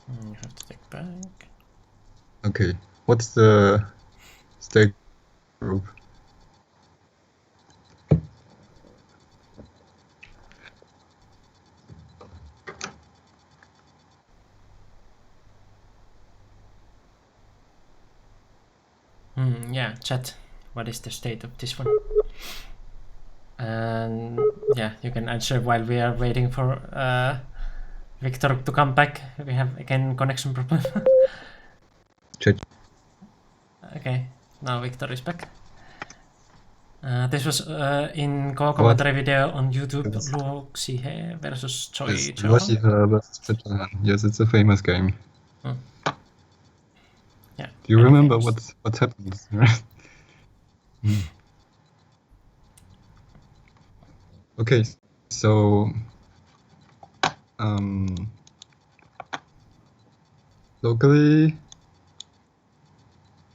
Speaker 1: You have to take back.
Speaker 2: Okay, what's the state group?
Speaker 1: Yeah, chat. What is the state of this one? And yeah, you can answer while we are waiting for Viktor to come back. We have again connection problem.
Speaker 2: Chat.
Speaker 1: Okay, now Viktor is back. This was in co-commentary video on YouTube. Luoxihe versus Choi.
Speaker 2: Luoxihe versus Japan. Yes, it's a famous game.
Speaker 1: Yeah.
Speaker 2: Do you remember what happened? Okay, so locally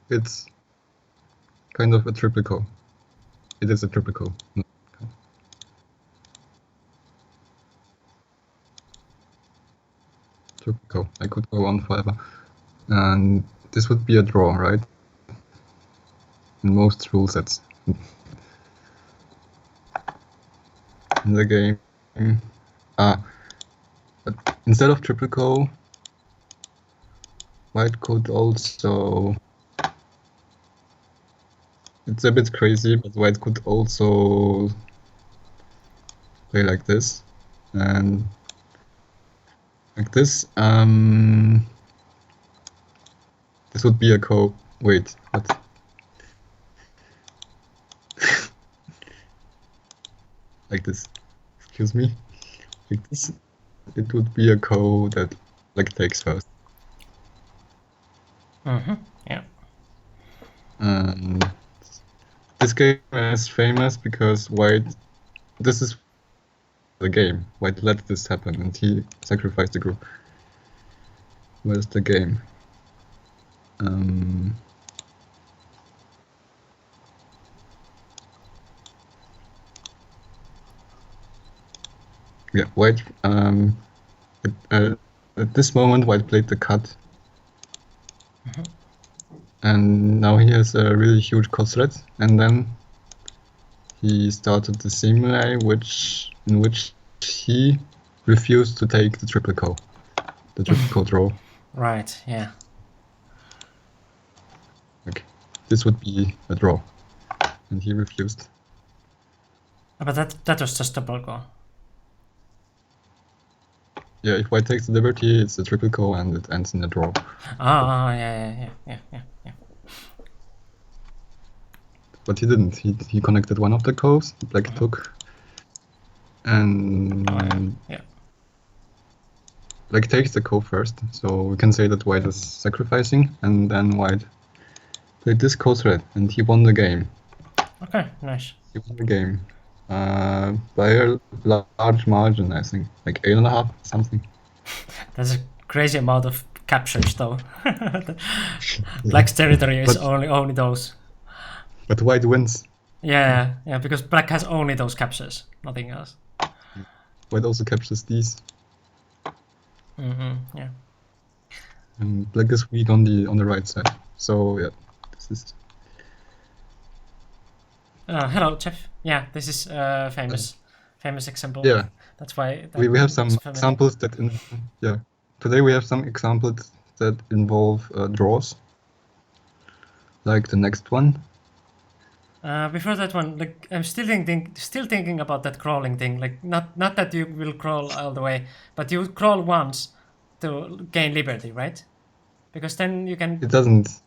Speaker 2: it's kind of a triple. It is a triple. Triple. I could go on forever. And this would be a draw, right? In most rule sets. in the game. But instead of triple Ko, white could also. It's a bit crazy, but white could also play like this and like this. This would be a Ko. Wait, what? Like this. Excuse me. Like this. It would be a Ko that like takes first.
Speaker 1: Yeah.
Speaker 2: And this game is famous because white. This is the game. White let this happen, and he sacrificed the group. Where's the game? Yeah, white. At this moment, white played the cut, and now he has a really huge cost threat. And then he started the simile, in which he refused to take the triple Ko draw.
Speaker 1: Right. Yeah.
Speaker 2: Like this would be a draw, and he refused.
Speaker 1: But that was just double Ko.
Speaker 2: Yeah, if white takes the liberty, it's a triple Ko, and it ends in a draw.
Speaker 1: Yeah.
Speaker 2: But he didn't. He connected one of the Kos. Black took, and
Speaker 1: Yeah.
Speaker 2: Black takes the Ko first. So we can say that white is sacrificing, and then white played this Ko threat, and he won the game.
Speaker 1: Okay. Nice.
Speaker 2: He won the game by a large margin, I think, like 8.5 something.
Speaker 1: That's a crazy amount of captures, though. Black's territory is only those.
Speaker 2: But white wins.
Speaker 1: Yeah, because black has only those captures, nothing else.
Speaker 2: White also captures these.
Speaker 1: Yeah.
Speaker 2: And black is weak on the right side. So yeah, this is.
Speaker 1: Hello, Jeff. Yeah, this is famous example.
Speaker 2: Yeah.
Speaker 1: That's why
Speaker 2: We have some examples that today we have some examples that involve draws. Like the next one.
Speaker 1: Before that one, like I'm still thinking about that crawling thing. Like not that you will crawl all the way, but you crawl once to gain liberty, right? Because then you can.
Speaker 2: It doesn't.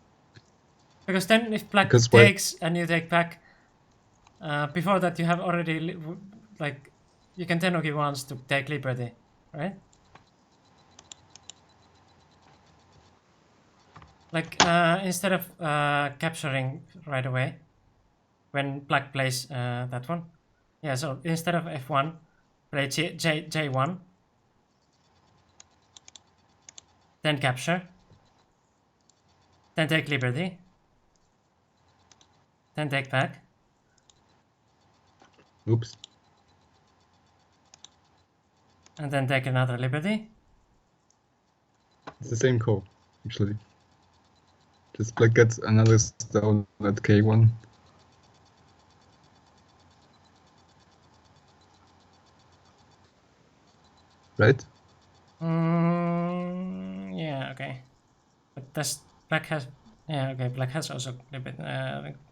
Speaker 1: Because then if black takes and you take back, before that you have already like you can tenuki once to take liberty, right? Like instead of capturing right away when black plays that one. Yeah, so instead of F1, play J1, then capture, then take liberty, then take back.
Speaker 2: Oops.
Speaker 1: And then take another liberty.
Speaker 2: It's the same Ko, actually. Just black gets another stone at K1. Right?
Speaker 1: Yeah, okay. But does black has... Yeah, okay, black has also liberty,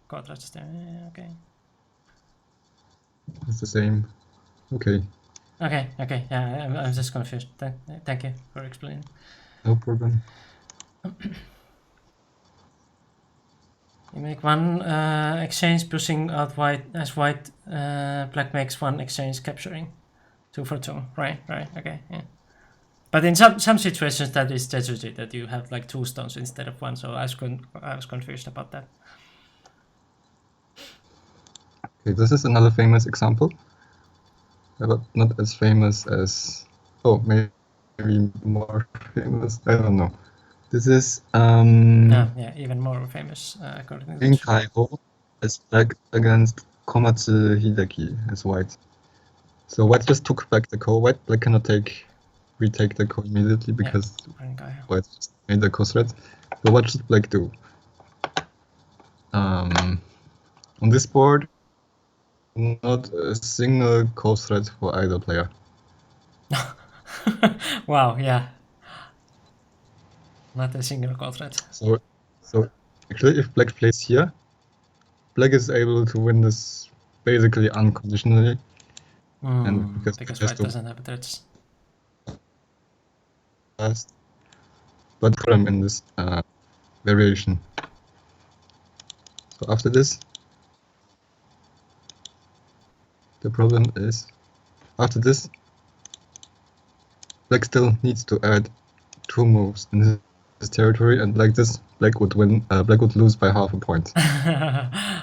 Speaker 1: quadrats there. Yeah, okay.
Speaker 2: It's the same. Okay.
Speaker 1: Okay, yeah, I'm just confused. Thank you for explaining.
Speaker 2: No problem.
Speaker 1: You make one exchange pushing out white as white. Black makes one exchange capturing. 2 for 2. Right, okay, yeah. But in some situations that is strategy that you have like 2 stones instead of 1, so I was confused about that.
Speaker 2: Okay, this is another famous example. But not as famous as... Oh, maybe more famous. I don't know. This is...
Speaker 1: yeah, even more famous according to
Speaker 2: Kaiho as black against Komatsu Hideki as white. So white just took back the Ko. Black cannot retake the Ko immediately because white just made the Ko threat. So what should black do? On this board, not a single call threat for either player.
Speaker 1: Wow, yeah. Not a single call threat.
Speaker 2: So actually, if black plays here, black is able to win this basically unconditionally. And because
Speaker 1: White doesn't have threats.
Speaker 2: Fast, but problem in this variation. So after this, the problem is after this, black still needs to add 2 moves in his territory, and like this, black would win. Black would lose by half a point.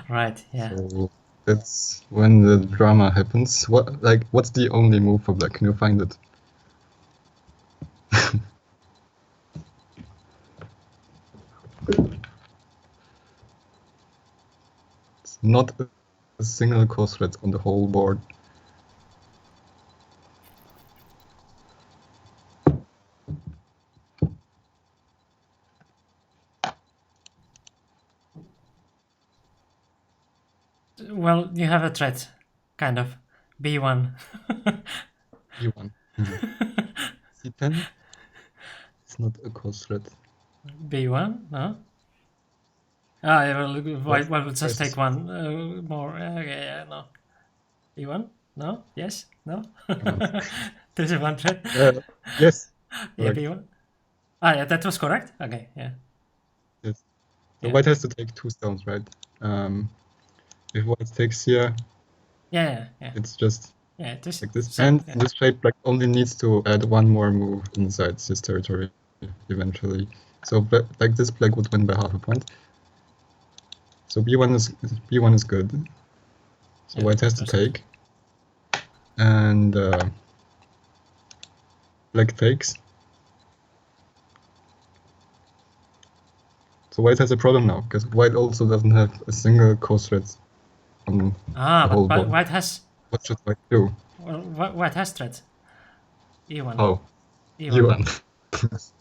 Speaker 1: Right. Yeah.
Speaker 2: So that's when the drama happens. What's the only move for black? Can you find it? It's not a single call threat on the whole board.
Speaker 1: Well, you have a threat, kind of. B1.
Speaker 2: E1. C10. It's not a call threat.
Speaker 1: B1? No? Ah, yeah, well, white will just take one more. Okay, yeah, no. B1? No? Yes? No? There's a one threat.
Speaker 2: Yes.
Speaker 1: Yeah,
Speaker 2: Correct.
Speaker 1: B1. Ah, yeah, that was correct. Okay, yeah.
Speaker 2: Yes. So
Speaker 1: Yeah.
Speaker 2: white has to take 2 stones, right? If white takes here,
Speaker 1: Yeah.
Speaker 2: it's just
Speaker 1: Yeah, this,
Speaker 2: like this.
Speaker 1: same,
Speaker 2: And
Speaker 1: yeah.
Speaker 2: in this shape, black only needs to add 1 more move inside his territory eventually. So like this, black would win by half a point. So B1 is good. So
Speaker 1: Yeah,
Speaker 2: white has to take. And black takes. So white has a problem now, because white also doesn't have a single call threat on the whole
Speaker 1: but
Speaker 2: board.
Speaker 1: white has.
Speaker 2: What should white do?
Speaker 1: Well, white has threat. E1.
Speaker 2: Oh,
Speaker 1: E1.
Speaker 2: E1.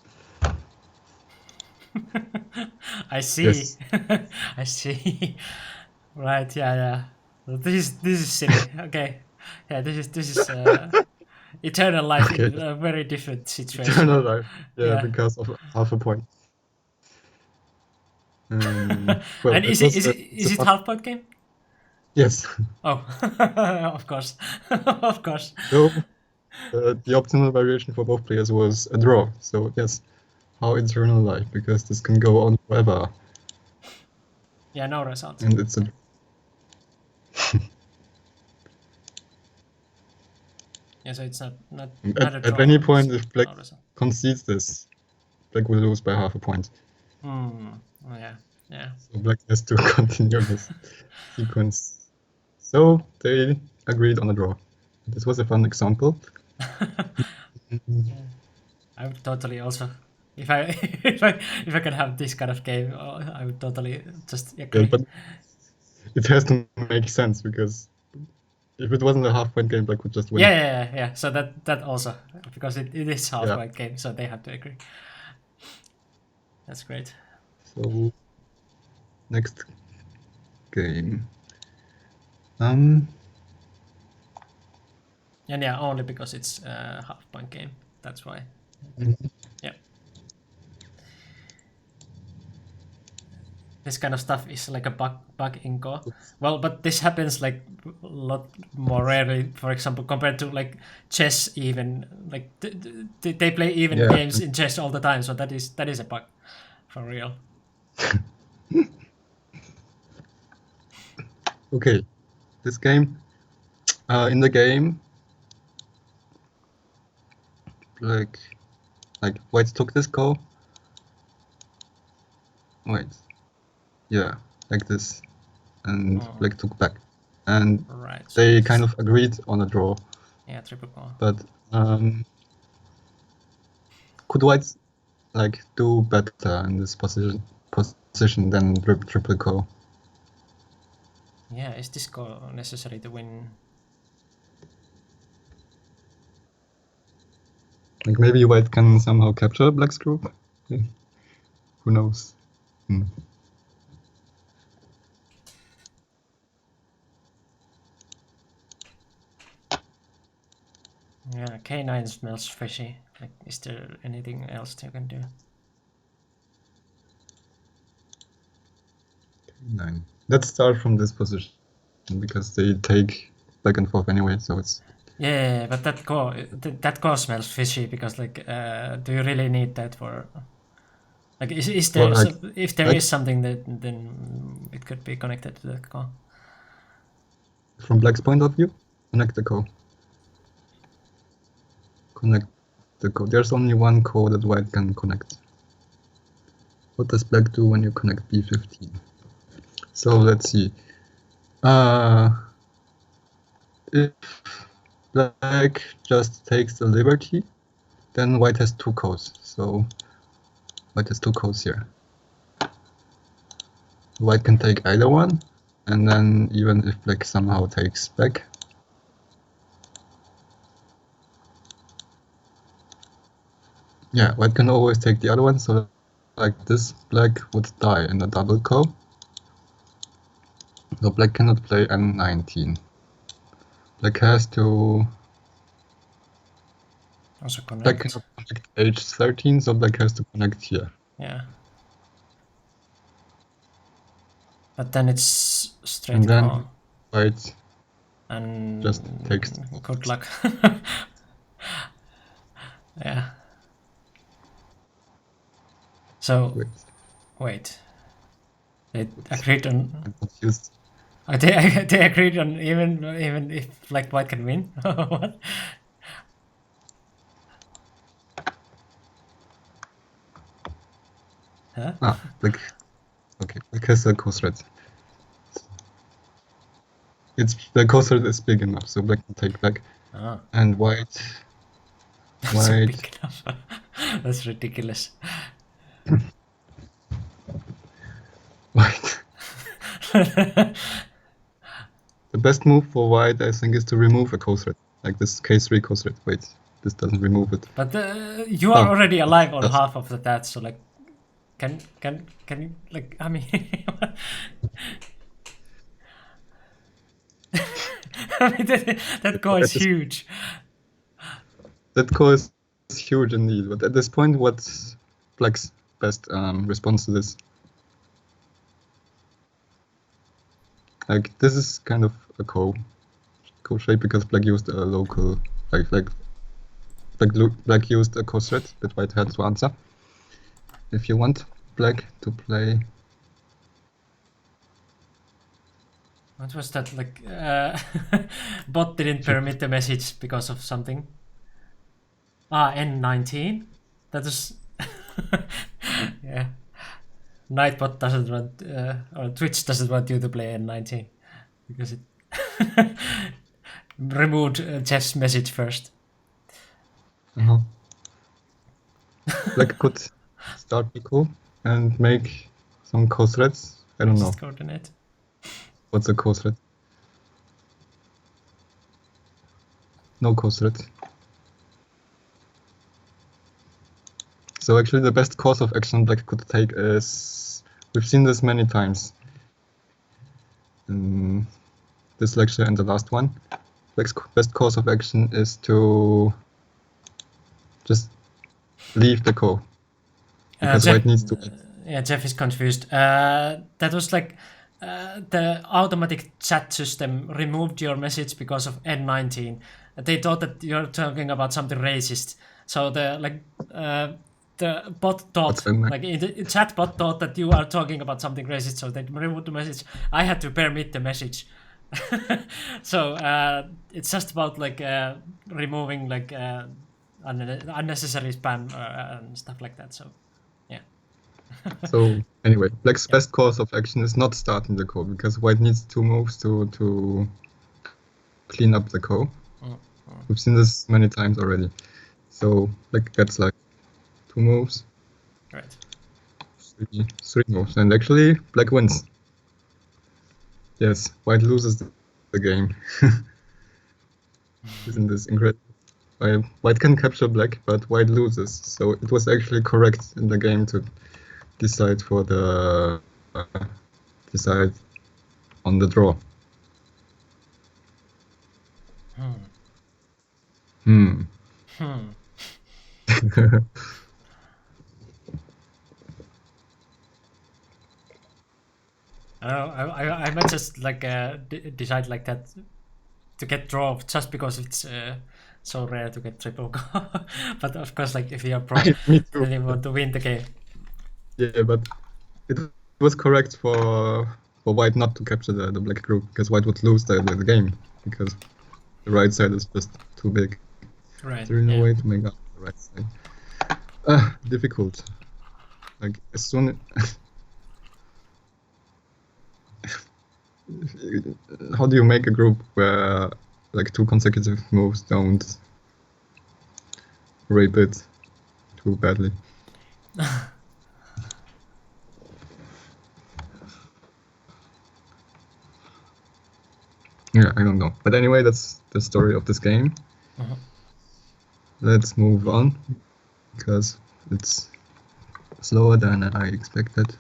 Speaker 1: I see.
Speaker 2: Yes.
Speaker 1: I see. Right. Yeah. This is silly. Okay. Yeah. This is eternal life
Speaker 2: Okay.
Speaker 1: in a very different situation.
Speaker 2: Eternal life.
Speaker 1: Yeah.
Speaker 2: Because of half a point. Well,
Speaker 1: And is it half point game?
Speaker 2: Yes.
Speaker 1: Oh, of course, of course.
Speaker 2: So the optimal variation for both players was a draw. So yes, how eternal life, because this can go on forever.
Speaker 1: Yeah, no result.
Speaker 2: And it's a
Speaker 1: Yeah, so it's not
Speaker 2: at
Speaker 1: a draw.
Speaker 2: any point, if black
Speaker 1: No result.
Speaker 2: concedes this, black will lose by half a point.
Speaker 1: Oh, yeah.
Speaker 2: So black has to continue this sequence. So they agreed on a draw. This was a fun example.
Speaker 1: I would totally also, if I can have this kind of game, I would totally just agree.
Speaker 2: Yeah, but it has to make sense, because if it wasn't a half point game, black would just win.
Speaker 1: Yeah. So that also, because it is half point game, so they have to agree. That's great.
Speaker 2: So next game. And
Speaker 1: yeah, only because it's a half point game. That's why. Yeah. This kind of stuff is like a bug in Go. Well, but this happens like a lot more rarely. For example, compared to like chess, even like they play even games in chess all the time. So that is a bug, for real.
Speaker 2: Okay, this game. In the game, like white took this go. Wait, yeah, like this, and black took back, and they kind of agreed on a draw.
Speaker 1: Yeah, triple go.
Speaker 2: But could white like do better in this position than triple go?
Speaker 1: Yeah, is this go necessary to win?
Speaker 2: Like maybe white can somehow capture black's group. Yeah. Who knows?
Speaker 1: Yeah, K9 smells fishy. Like, is there anything else you can do?
Speaker 2: 9. Let's start from this position because they take back and forth anyway, so it's...
Speaker 1: Yeah, but that core smells fishy because like, do you really need that for? Like, is there
Speaker 2: Well, like,
Speaker 1: if there
Speaker 2: black,
Speaker 1: is something that then it could be connected to that core?
Speaker 2: from black's point of view, connect the core. Connect the core. There's only one core that white can connect. What does black do when you connect B15? So let's see. If black just takes the liberty, then white has 2 cores. So white has 2 cores here. White can take either one, and then even if black somehow takes back, yeah, white can always take the other one. So like this, black would die in a double core. So black cannot play N19. Black has to...
Speaker 1: Also
Speaker 2: Black
Speaker 1: connect.
Speaker 2: cannot connect H13, so black has to connect here.
Speaker 1: Yeah. But then it's straight
Speaker 2: And then
Speaker 1: core.
Speaker 2: white
Speaker 1: And
Speaker 2: just takes...
Speaker 1: good luck. Yeah. So wait. They agreed on.
Speaker 2: I'm confused.
Speaker 1: They agreed on even if like white can win. What? Huh?
Speaker 2: Black... Okay, black has a core threat. The core threat is big enough, so black can take back.
Speaker 1: Ah.
Speaker 2: And white...
Speaker 1: That's so big enough. That's ridiculous.
Speaker 2: White. The best move for white, I think, is to remove a core threat. Like this K3 core threat. Wait, this doesn't remove it.
Speaker 1: But you are already alive on
Speaker 2: Yes.
Speaker 1: half of that, so like, can you like? I mean, I mean that core is huge.
Speaker 2: That core is huge indeed. But at this point, what's black's best response to this? Like this is kind of a core shape because black used a local black used a core threat that white had to answer. If you want black to play...
Speaker 1: What was that like? Bot didn't permit the message because of something. N19. That is. Yeah. Nightbot doesn't want, or Twitch doesn't want you to play N19 because it removed Jeff's message first.
Speaker 2: Black could start Pico and make some core threats. I don't know.
Speaker 1: Just coordinate.
Speaker 2: What's a core threat? No core threat. So actually the best course of action black could take is... We've seen this many times in this lecture and the last one. Black's best course of action is to just leave the core. Because
Speaker 1: Jeff,
Speaker 2: white needs to...
Speaker 1: Yeah, Jeff is confused. That was like the automatic chat system removed your message because of N19. They thought that you're talking about something racist. So the bot thought, like the chat bot thought that you are talking about something racist, so they removed the message. I had to permit the message. So it's just about like removing like unnecessary spam and stuff like that. So yeah.
Speaker 2: So anyway, black's best course of action is not starting the core because white needs 2 moves to clean up the core. We've seen this many times already. So black gets like 2 moves.
Speaker 1: Right.
Speaker 2: 3 moves, and actually black wins. Yes, white loses the game. Isn't this incredible? White can capture black, but white loses. So it was actually correct in the game to decide for the decide on the draw. Hmm.
Speaker 1: Hmm. I don't know. I might just like decide like that to get draw just because it's so rare to get triple go. But of course, like if you're pro,
Speaker 2: Me too.
Speaker 1: then you want to win the game.
Speaker 2: Yeah, but it was correct for white not to capture the black group, because white would lose the game, because the right side is just too big.
Speaker 1: Right.
Speaker 2: Is there no
Speaker 1: Yeah.
Speaker 2: way to make up the right side? Difficult. Like as soon how do you make a group where like 2 consecutive moves don't rape it too badly? Yeah, I don't know. But anyway, that's the story of this game.
Speaker 1: Mhm.
Speaker 2: Let's move on, because it's slower than I expected.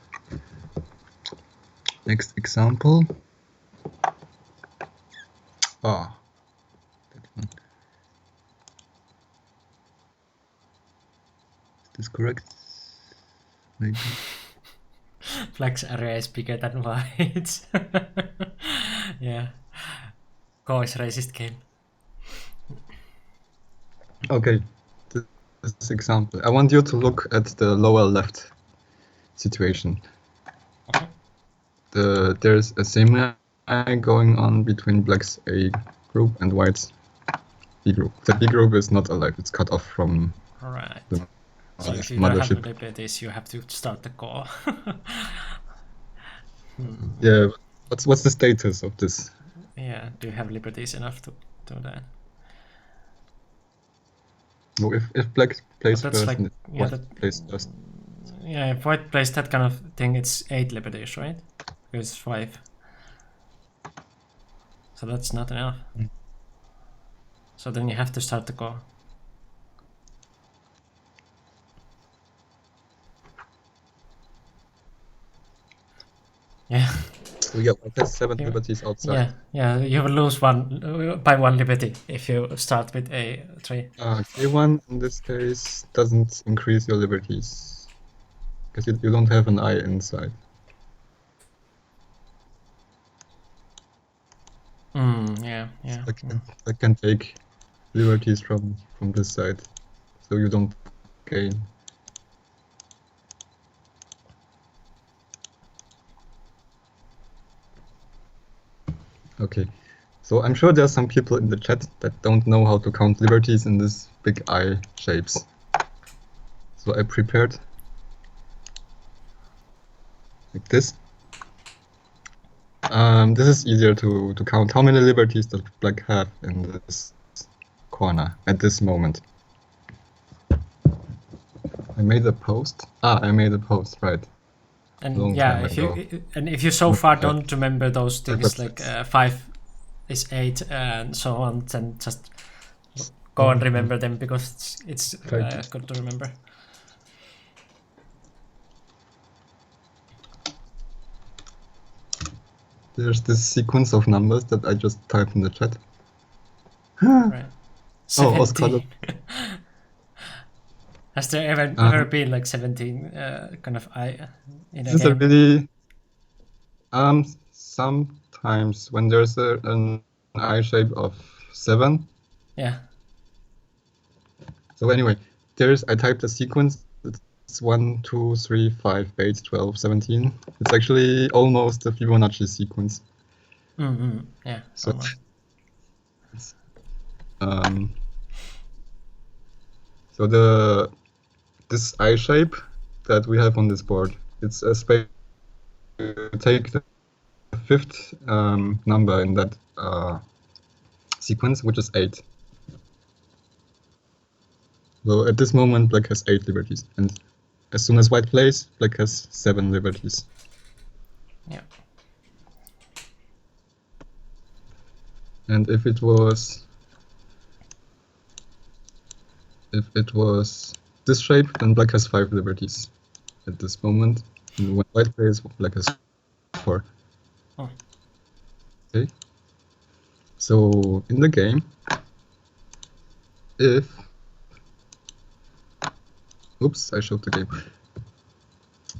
Speaker 2: Next example. Ah, that one. Is this correct? Maybe.
Speaker 1: Black's area is bigger than white's. Yeah. Ko is racist game.
Speaker 2: Okay, this example. I want you to look at the lower left situation. There's a semi going on between black's A group and white's B group. The B group is not alive; it's cut off from
Speaker 1: Right.
Speaker 2: the
Speaker 1: So if you don't have
Speaker 2: mothership.
Speaker 1: liberties, you have to start the Ko.
Speaker 2: Yeah. What's the status of this?
Speaker 1: Yeah. Do you have liberties enough to do that?
Speaker 2: No, if black plays
Speaker 1: But that's
Speaker 2: first
Speaker 1: like
Speaker 2: and
Speaker 1: yeah.
Speaker 2: white plays first.
Speaker 1: Yeah. If white plays that kind of thing, it's 8 liberties, right? Because it's 5. So that's not enough. So then you have to start the Ko. Yeah.
Speaker 2: So yeah, white has 7 liberties outside.
Speaker 1: Yeah. You will lose one by 1 liberty if you start with a 3.
Speaker 2: K1 in this case doesn't increase your liberties, because you don't have an eye inside.
Speaker 1: Yeah.
Speaker 2: I can take liberties from this side, so you don't gain. Okay, so I'm sure there's some people in the chat that don't know how to count liberties in this big eye shapes. So I prepared like this. This is easier to count how many liberties does black have in this corner at this moment. I made a post. I made a post, right?
Speaker 1: And
Speaker 2: Long
Speaker 1: yeah,
Speaker 2: time ago.
Speaker 1: if you so far
Speaker 2: Yeah.
Speaker 1: don't remember those things
Speaker 2: But
Speaker 1: like 5 is 8 and so on, then just go and remember them because it's good to remember.
Speaker 2: There's this sequence of numbers that I just typed in the chat.
Speaker 1: Right.
Speaker 2: Oh, Oscar.
Speaker 1: 17. Has there ever been like 17 kind of eye in a
Speaker 2: This is a
Speaker 1: game?
Speaker 2: really sometimes when there's an eye shape of 7.
Speaker 1: Yeah.
Speaker 2: So anyway, I typed a sequence. It's 1, 2, 3, 5, 8, 12, 17. It's actually almost a Fibonacci sequence.
Speaker 1: Yeah.
Speaker 2: So it's, so this eye shape that we have on this board, it's a space. Take the 5th number in that sequence, which is 8. So at this moment, black has 8 liberties, and as soon as white plays, black has 7 liberties.
Speaker 1: Yeah.
Speaker 2: And if it was this shape, then black has 5 liberties at this moment. And when white plays, black has 4.
Speaker 1: Oh.
Speaker 2: Okay. So in the game, if... Oops, I showed the game.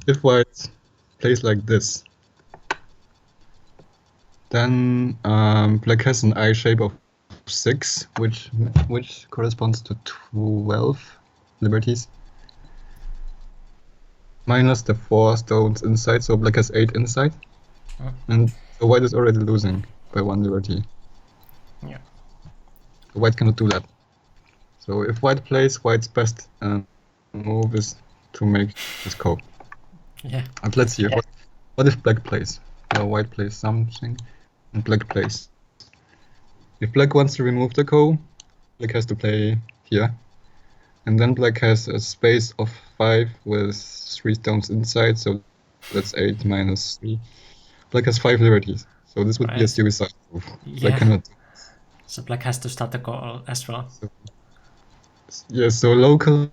Speaker 2: If white plays like this, then black has an eye shape of 6, which corresponds to 12 liberties. Minus the 4 stones inside, so black has 8 inside. And so white is already losing by 1 liberty.
Speaker 1: Yeah.
Speaker 2: White cannot do that. So if white plays, white's best move is to make this Ko.
Speaker 1: Yeah.
Speaker 2: And let's see, what if black plays? Well, white plays something, and black plays. If black wants to remove the Ko, black has to play here. And then black has a space of 5 with 3 stones inside, so that's 8 minus 3. Black has 5 liberties, so this would be a suicide move.
Speaker 1: Yeah.
Speaker 2: Black cannot.
Speaker 1: So black has to start the Ko as well.
Speaker 2: So locally,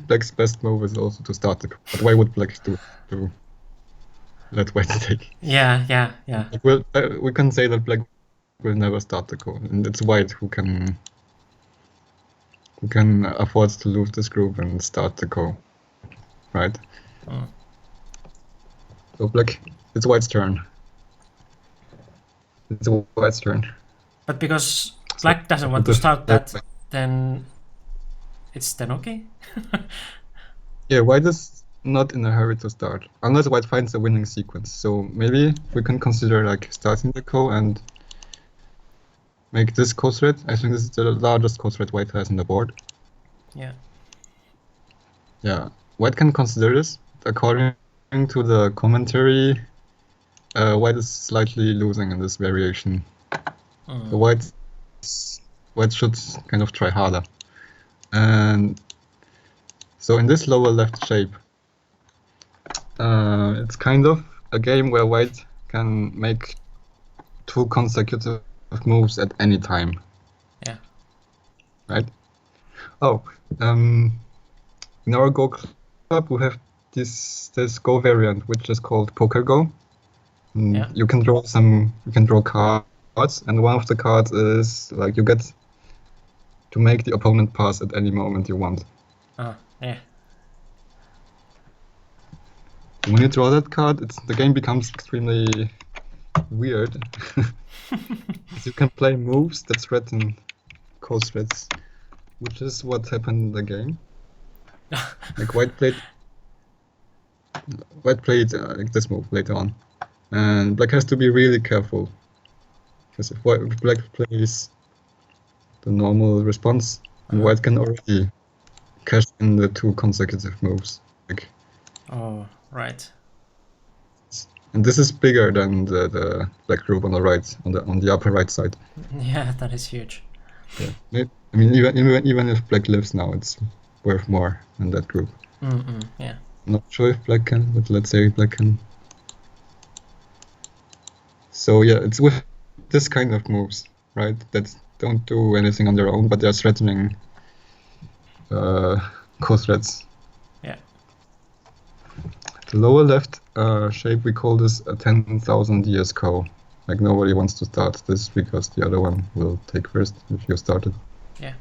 Speaker 2: black's best move is also to start the Ko. But why would black to let white take?
Speaker 1: Yeah.
Speaker 2: Well, we can say that black will never start the Ko, and it's white who can afford to lose this group and start the Ko, right? So black, it's white's turn. It's white's turn.
Speaker 1: But because black doesn't want to start that, then it's then okay?
Speaker 2: Yeah, white is not in a hurry to start, unless white finds a winning sequence. So maybe we can consider like starting the Ko and make this Ko threat. I think this is the largest Ko threat white has on the board.
Speaker 1: Yeah.
Speaker 2: Yeah, white can consider this. According to the commentary, white is slightly losing in this variation. So white should kind of try harder. And so in this lower left shape, it's kind of a game where white can make 2 consecutive moves at any time.
Speaker 1: Yeah.
Speaker 2: Right? Oh, in our Go club we have this Go variant which is called Poker Go.
Speaker 1: Yeah.
Speaker 2: You can draw cards, and one of the cards is like you get to make the opponent pass at any moment you want.
Speaker 1: Yeah.
Speaker 2: When you draw that card, the game becomes extremely weird. You can play moves that threaten Ko threats, which is what happened in the game. Like white played like this move later on, and black has to be really careful, because if black plays the normal response, and white can already cash in the 2 consecutive moves. Like,
Speaker 1: oh, right.
Speaker 2: and this is bigger than the black group on the right, on the upper right side.
Speaker 1: Yeah, that is huge.
Speaker 2: Yeah, I mean even if black lives now, it's worth more than that group.
Speaker 1: Yeah.
Speaker 2: Not sure if black can, but let's say black can. So yeah, it's with this kind of moves, right? That don't do anything on their own, but they're threatening Ko threats.
Speaker 1: Yeah.
Speaker 2: The lower left shape, we call this a 10,000 years Ko. Like nobody wants to start this because the other one will take first if you start it.
Speaker 1: Yeah.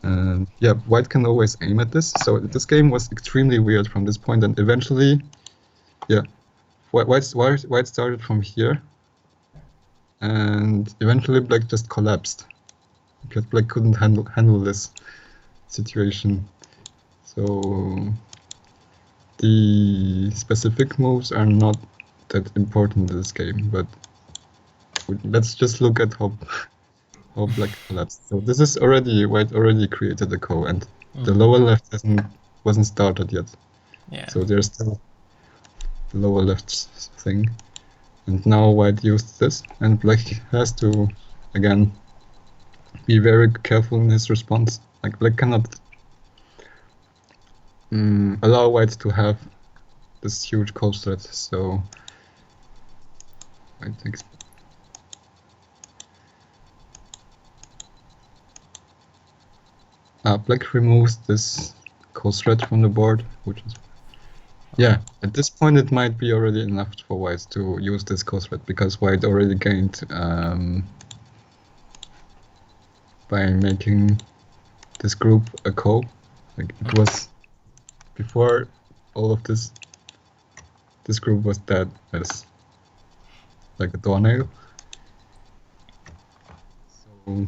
Speaker 2: And yeah, white can always aim at this. So this game was extremely weird from this point, and eventually, yeah, white started from here, and eventually black just collapsed because black couldn't handle this situation. So the specific moves are not that important in this game, but let's just look at how black collapsed. So this is white already created the Ko, and the lower left wasn't started yet.
Speaker 1: Yeah.
Speaker 2: So there's still the lower left thing, and now white used this, and black has to again be very careful in his response. Like black cannot allow white to have this huge Ko threat. So I think. Black removes this Ko threat from the board, which is... Yeah, at this point it might be already enough for white to use this Ko threat, because white already gained by by making this group a Ko. Like it was before all of this. This group was dead as like a doornail. So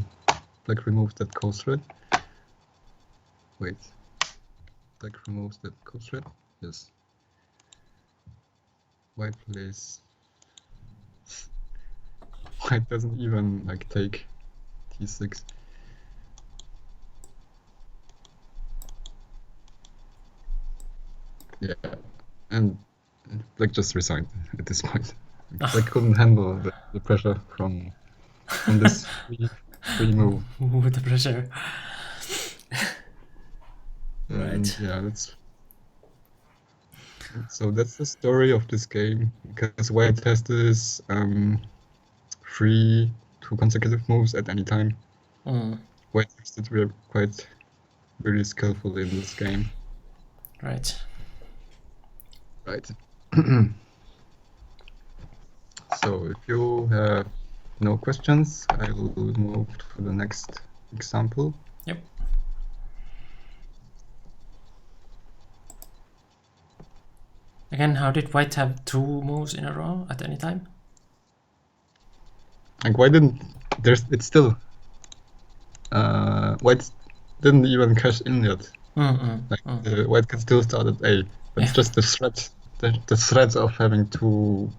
Speaker 2: Black removes that Ko thread. Wait. Black removes that Ko thread. Yes. White plays. White doesn't even like take T6. Yeah, and Black just resigned at this point. Black couldn't handle the pressure from this free move.
Speaker 1: Ooh, the pressure.
Speaker 2: And
Speaker 1: Right.
Speaker 2: yeah, that's the story of this game, because White has this free 2 consecutive moves at any time. White is quite really skillful in this game.
Speaker 1: Right.
Speaker 2: Right. So if you have no questions, I will move to the next example.
Speaker 1: Yep. Again, how did White have 2 moves in a row at any time?
Speaker 2: Like why didn't it's still White didn't even cash in yet. White can still start at A, but
Speaker 1: Yeah.
Speaker 2: just the threat of having two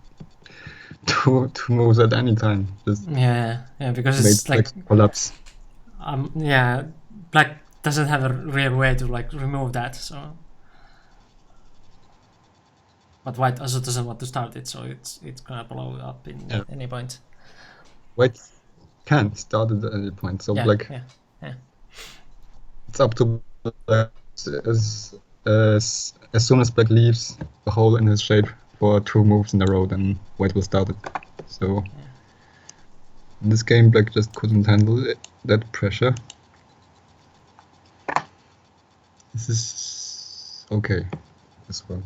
Speaker 2: moves at any time just
Speaker 1: Yeah, because
Speaker 2: made
Speaker 1: it's like
Speaker 2: collapse.
Speaker 1: yeah, Black doesn't have a real way to like remove that, so. But White also doesn't want to start it, so it's gonna blow up in any point.
Speaker 2: White can't start it at any point, so Black.
Speaker 1: Yeah.
Speaker 2: It's up to Black as soon as Black leaves a hole in his shade for 2 moves in a row, then White will start it. So in this game, Black just couldn't handle that pressure. This is okay as well.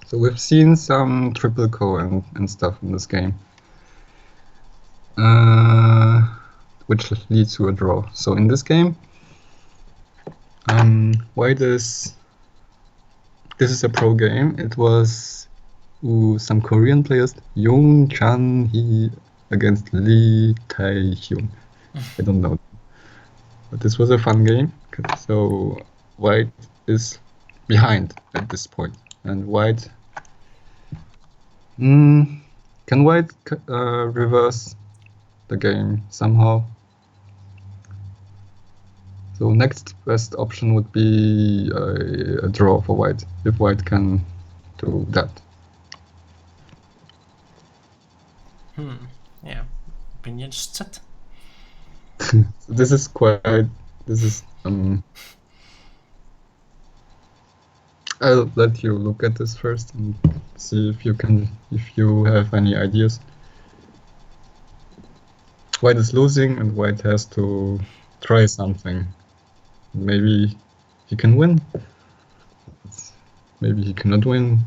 Speaker 2: So we've seen some triple Ko and stuff in this game, which leads to a draw. So in this game, White is. This is a pro game. It was some Korean players, Yoon Chan-hee against Lee Tae-hyun. I don't know. But this was a fun game. So White is behind at this point. And White... can White reverse the game somehow? So next best option would be a draw for White, if White can do that.
Speaker 1: Yeah. Opinion set.
Speaker 2: This is I'll let you look at this first and see if you have any ideas. White is losing and White has to try something. Maybe he can win. Maybe he cannot win.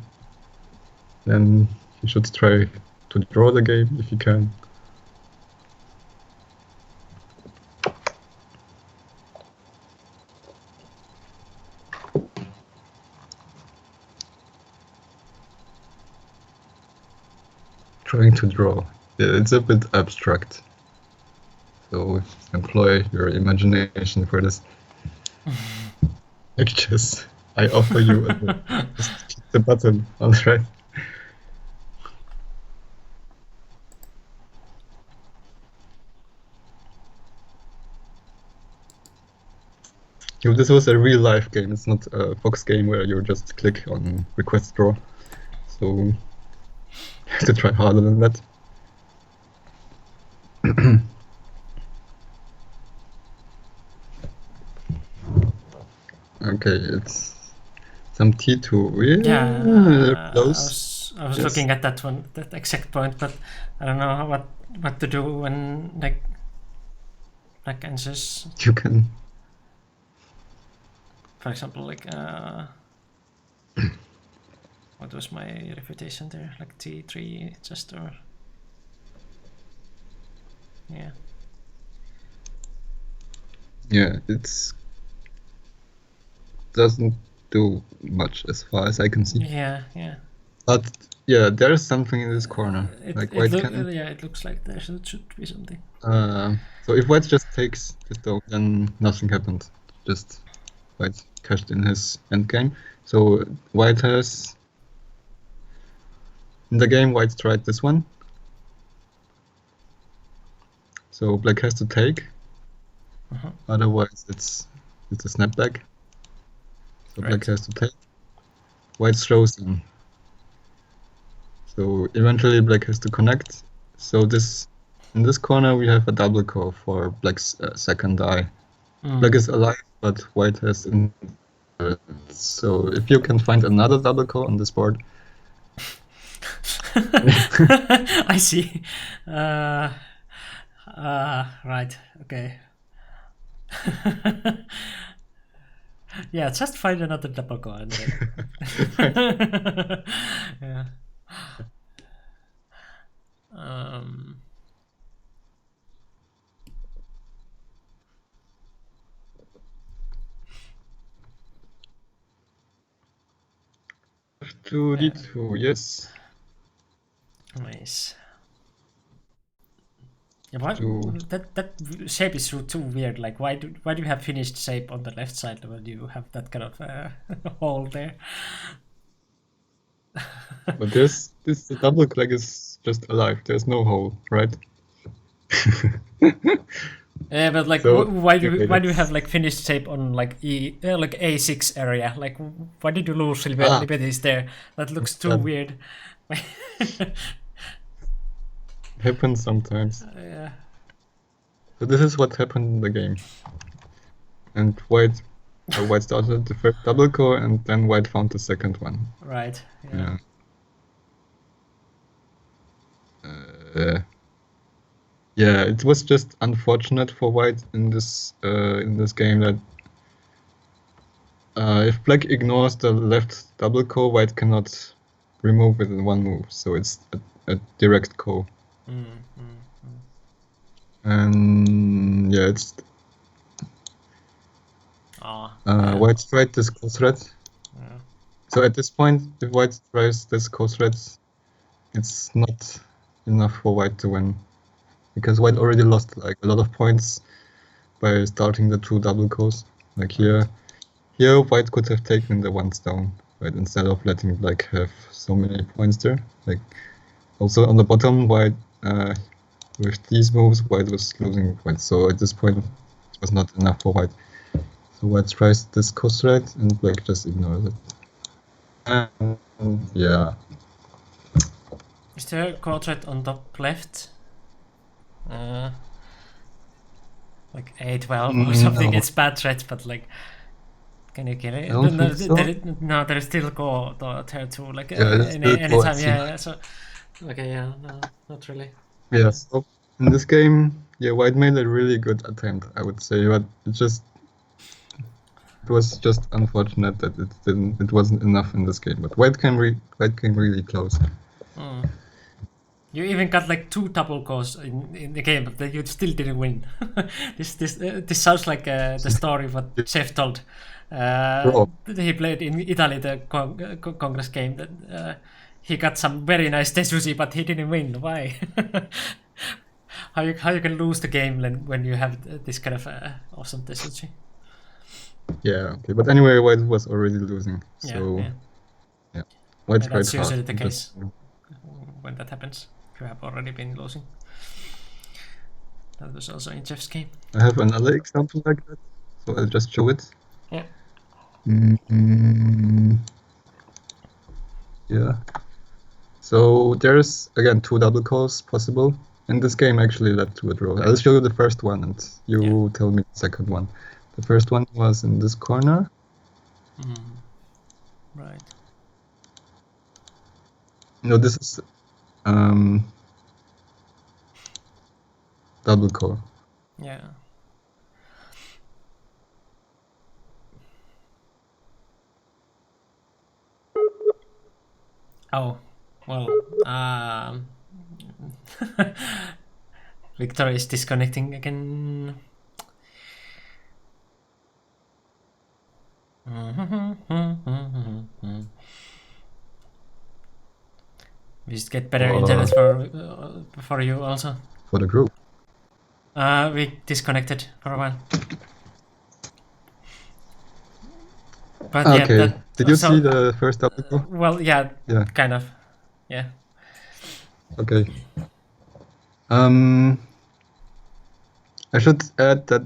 Speaker 2: Then he should try to draw the game if he can. Trying to draw. Yeah, it's a bit abstract. So employ your imagination for this. Just I offer you just click the button on the right. This was a real life game. It's not a Fox game where you just click on request draw. So you have to try harder than that. Okay, it's some T2.
Speaker 1: Yeah,
Speaker 2: close.
Speaker 1: I was looking at that one, that exact point, but I don't know what to do when like Black answers.
Speaker 2: You can.
Speaker 1: For example, like what was my refutation there? Like T3 just or yeah.
Speaker 2: Yeah, it's doesn't do much as far as I can see.
Speaker 1: Yeah, yeah.
Speaker 2: But yeah, there is something in this corner. Like white can.
Speaker 1: Yeah, it looks like there should be something.
Speaker 2: So if white just takes the stone, then nothing happened. Just white cashed in his endgame. So white has in the game. White tried this one. So black has to take. Otherwise, it's a snapback. So black has to take. White throws in. So eventually black has to connect. So in this corner we have a double ko for black's second eye. Black is alive, but white has. So if you can find another double ko on this board.
Speaker 1: I see. Right. Okay. Yeah, just find another double ko and then. Yeah.
Speaker 2: To d2, yes.
Speaker 1: Nice. Yeah, that shape is too weird. Like, why do you have finished shape on the left side when you have that kind of hole there?
Speaker 2: But this double click is just alive. There's no hole, right?
Speaker 1: Yeah, but like,
Speaker 2: So,
Speaker 1: why do you have like finished shape on like like A6 area? Like, why did you lose liberties there? That looks too weird.
Speaker 2: Happens sometimes.
Speaker 1: Yeah.
Speaker 2: So this is what happened in the game. And white started the first double ko, and then white found the second one.
Speaker 1: Right. Yeah.
Speaker 2: Yeah, it was just unfortunate for white in this game that if black ignores the left double ko, white cannot remove it in one move. So it's a direct ko. And yeah, it's white tried this ko threat. So at this point, if white tries this ko threat, it's not enough for white to win, because white already lost like a lot of points by starting the two double kos. Like here white could have taken the ones down, right, instead of letting black have so many points there. Like also on the bottom, white with these moves, white was losing points. So at this point, it was not enough for white. So white tries this ko threat, and black just ignores it. And yeah.
Speaker 1: Is there a ko threat on top left? Like A12 or something? No. It's bad threat, but like, can you kill it?
Speaker 2: I don't think so.
Speaker 1: There is still ko there too. Like
Speaker 2: anytime,
Speaker 1: yeah. So okay, yeah, no, not really.
Speaker 2: Yeah. So in this game, yeah, white made a really good attempt, I would say, but it was just unfortunate that it wasn't enough in this game. But white came really close.
Speaker 1: You even got like two double kos in the game, but you still didn't win. This sounds like the story what Chef told. He played in Italy the Congress game. That he got some very nice Tetsuji, but he didn't win. Why? How you can lose the game when you have this kind of awesome Tetsuji?
Speaker 2: Yeah. Okay. But anyway, white was already losing. So yeah. White tried hard.
Speaker 1: That's usually the case when that happens. You have already been losing. That was also in Jeff's game.
Speaker 2: I have another example like that, so I'll just show it.
Speaker 1: Yeah.
Speaker 2: Yeah. So there's again two double kos possible. And this game actually led to a draw. I'll show you the first one, and you tell me the second one. The first one was in this corner.
Speaker 1: Right.
Speaker 2: No, this is double ko.
Speaker 1: Yeah. Oh, well, Viktor is disconnecting again. We should get better internet for you also.
Speaker 2: For the group.
Speaker 1: We disconnected for a while. But
Speaker 2: Okay.
Speaker 1: yeah,
Speaker 2: Did you see the first article?
Speaker 1: Well, yeah,
Speaker 2: Yeah.
Speaker 1: kind of. Yeah.
Speaker 2: Okay. I should add that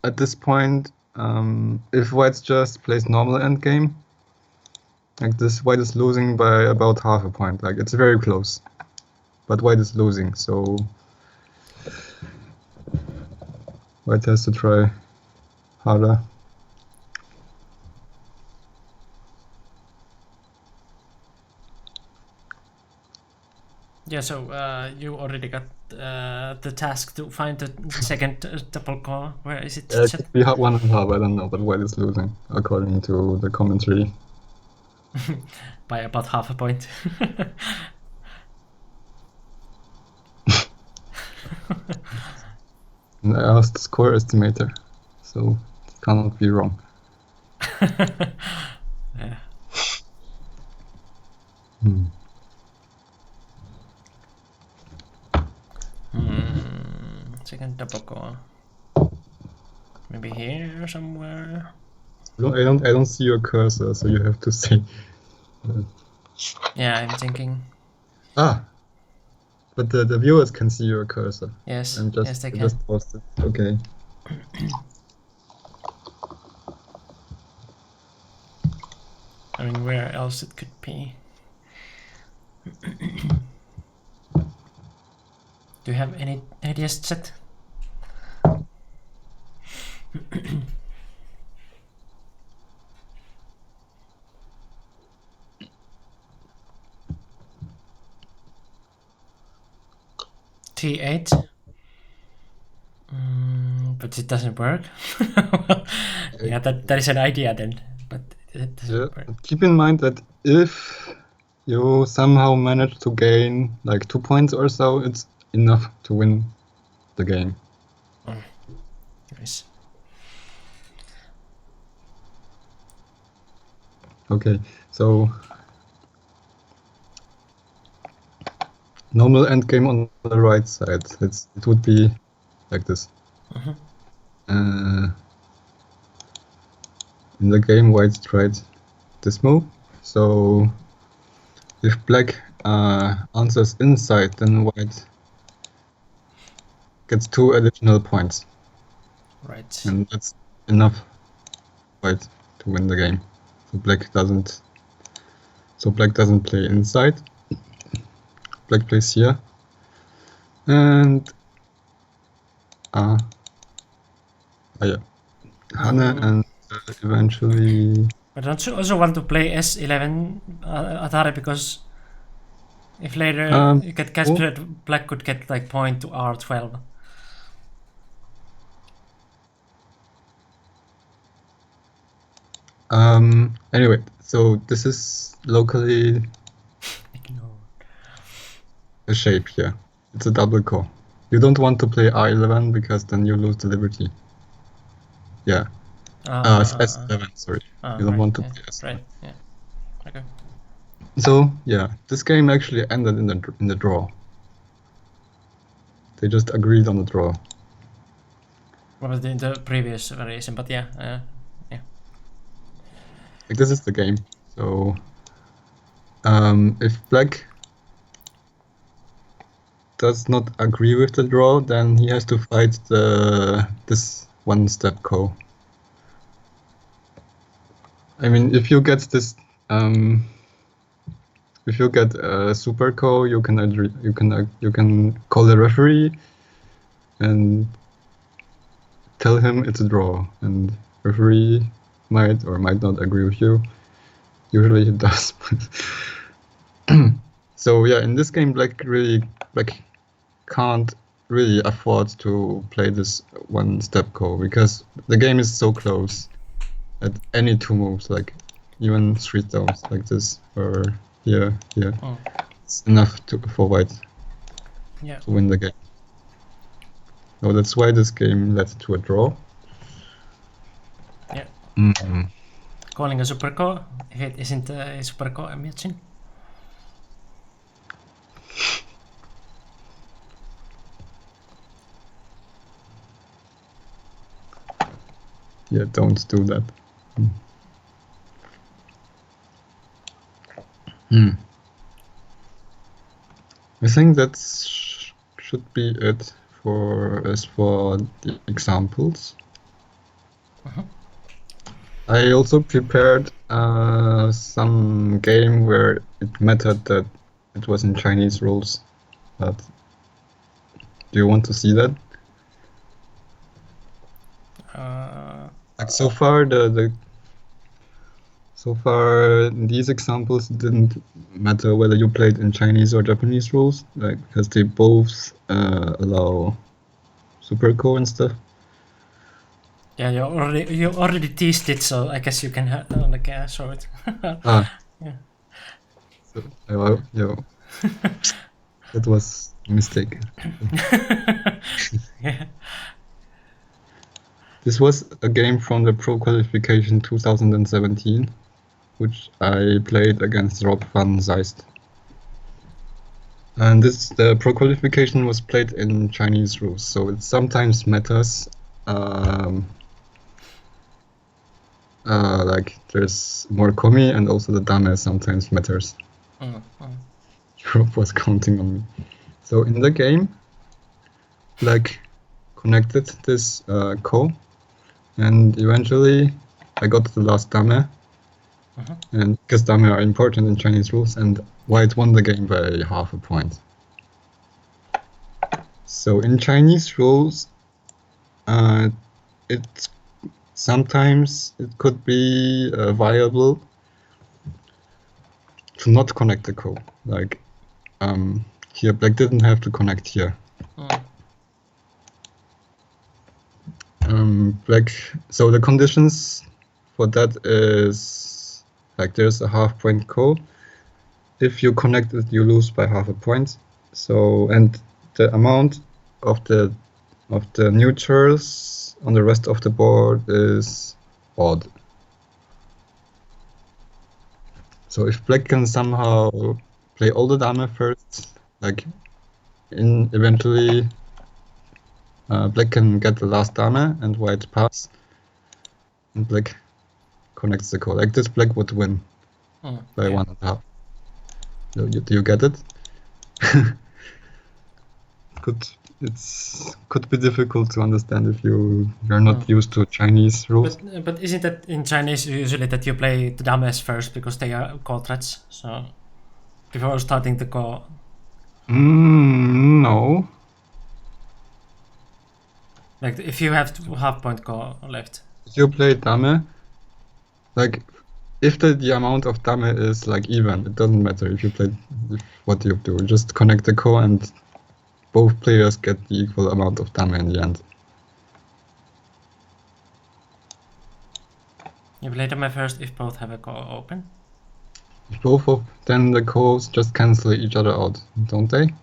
Speaker 2: at this point, if White just plays normal endgame, like this, White is losing by about half a point. Like it's very close, but White is losing, so White has to try harder.
Speaker 1: Yeah, so you already got the task to find the second double core. Where is it?
Speaker 2: It could be 1.5, I don't know, but White is losing, according to the commentary.
Speaker 1: By about half a point.
Speaker 2: And I asked the score estimator, so it cannot be wrong.
Speaker 1: Yeah. Second double core. Maybe here somewhere.
Speaker 2: I don't see your cursor, so you have to say.
Speaker 1: Yeah, I'm thinking.
Speaker 2: But the viewers can see your cursor.
Speaker 1: Yes.
Speaker 2: And
Speaker 1: Yes, they can.
Speaker 2: Just post it. Okay.
Speaker 1: I mean, where else it could be? Do you have any ideas, Chet? T8? But it doesn't work. Well, yeah, that is an idea then, but it doesn't work.
Speaker 2: Keep in mind that if you somehow manage to gain like 2 points or so, it's enough to win the game.
Speaker 1: Nice.
Speaker 2: Okay, so normal endgame on the right side. It would be like this. In the game, White tried this move. So if Black answers inside, then White gets 2 additional points.
Speaker 1: Right.
Speaker 2: And that's enough White to win the game. So Black doesn't play inside. Black plays here. And yeah. Hanne and eventually.
Speaker 1: But don't you also want to play S11 Atari, because if later you get captured, Black could get like point to R12.
Speaker 2: Anyway, so this is locally a shape here. It's a double core. You don't want to play R11 because then you lose the liberty. Yeah. S11, sorry. You don't want to play S11.
Speaker 1: Right, yeah. Okay.
Speaker 2: So, yeah, this game actually ended in the draw. They just agreed on the draw.
Speaker 1: What was in the previous variation, but yeah.
Speaker 2: Like, this is the game. So, if Black does not agree with the draw, then he has to fight this one-step Ko. I mean, if you get this, if you get a super Ko, you can call the referee and tell him it's a draw, and referee might or might not agree with you. Usually he does. So yeah, in this game, Black can't really afford to play this one-step Ko because the game is so close. At any 2 moves, like even 3 stones, like this or here, it's enough for White to win the game. So that's why this game led to a draw.
Speaker 1: Yeah. calling a super ko if it isn't a super ko imagine?
Speaker 2: Yeah, don't do that. I think that should be it for the examples. I also prepared some game where it mattered that it was in Chinese rules. But do you want to see that? Like so far, these examples didn't matter whether you played in Chinese or Japanese rules, like because they both allow super co and stuff.
Speaker 1: Yeah, you already teased it, so I guess you can show it.
Speaker 2: Yeah. So, yeah, that was a mistake.
Speaker 1: Yeah.
Speaker 2: This was a game from the Pro Qualification 2017, which I played against Rob van Zeist. And the Pro Qualification was played in Chinese rules, so it sometimes matters. Like there's more komi, and also the dame sometimes matters. Rob was counting on me. So in the game, like connected this ko, and eventually I got the last dame. And because dame are important in Chinese rules, and white won the game by half a point. So in Chinese rules, sometimes it could be viable to not connect the ko. Like here, black didn't have to connect here. Black. So the conditions for that is like there's a half point ko. If you connect it, you lose by half a point. So and the amount of the neutrals on the rest of the board is odd. So if black can somehow play all the dame first, like eventually black can get the last dame and white pass, and black connects the ko. Like this, black would win by 1.5. Do you get it? Could be difficult to understand if you're not used to Chinese rules.
Speaker 1: But isn't that in Chinese usually that you play the dames first because they are ko threats? So before starting the ko.
Speaker 2: No.
Speaker 1: Like if you have half point ko left.
Speaker 2: If you play dame, like if the amount of dame is like even, it doesn't matter if you play what you do. Just connect the ko and both players get the equal amount of dame in the end.
Speaker 1: You play dame first if both have a ko open?
Speaker 2: If both of then the kos just cancel each other out, don't they?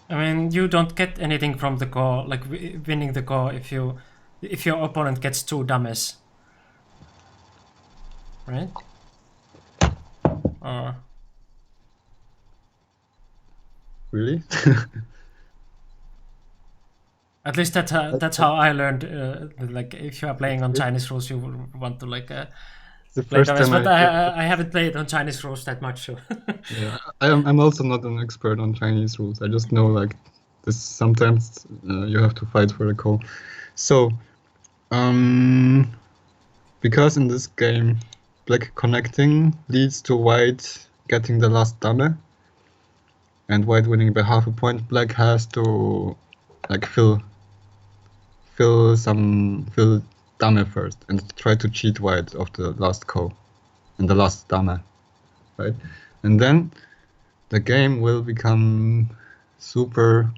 Speaker 1: I mean, you don't get anything from the ko, like winning the ko if your opponent gets 2 dames, right? Or
Speaker 2: really?
Speaker 1: at least that's how I learned. Like if you are playing on Chinese rules, you want to like play dames. But I haven't played on Chinese rules that much. So.
Speaker 2: Yeah, I'm also not an expert on Chinese rules. I just know like this. Sometimes you have to fight for the ko. So, because in this game, black connecting leads to white getting the last dame, and white winning by half a point. Black has to like fill dame first and try to cheat white of the last ko and the last dame, right? And then the game will become super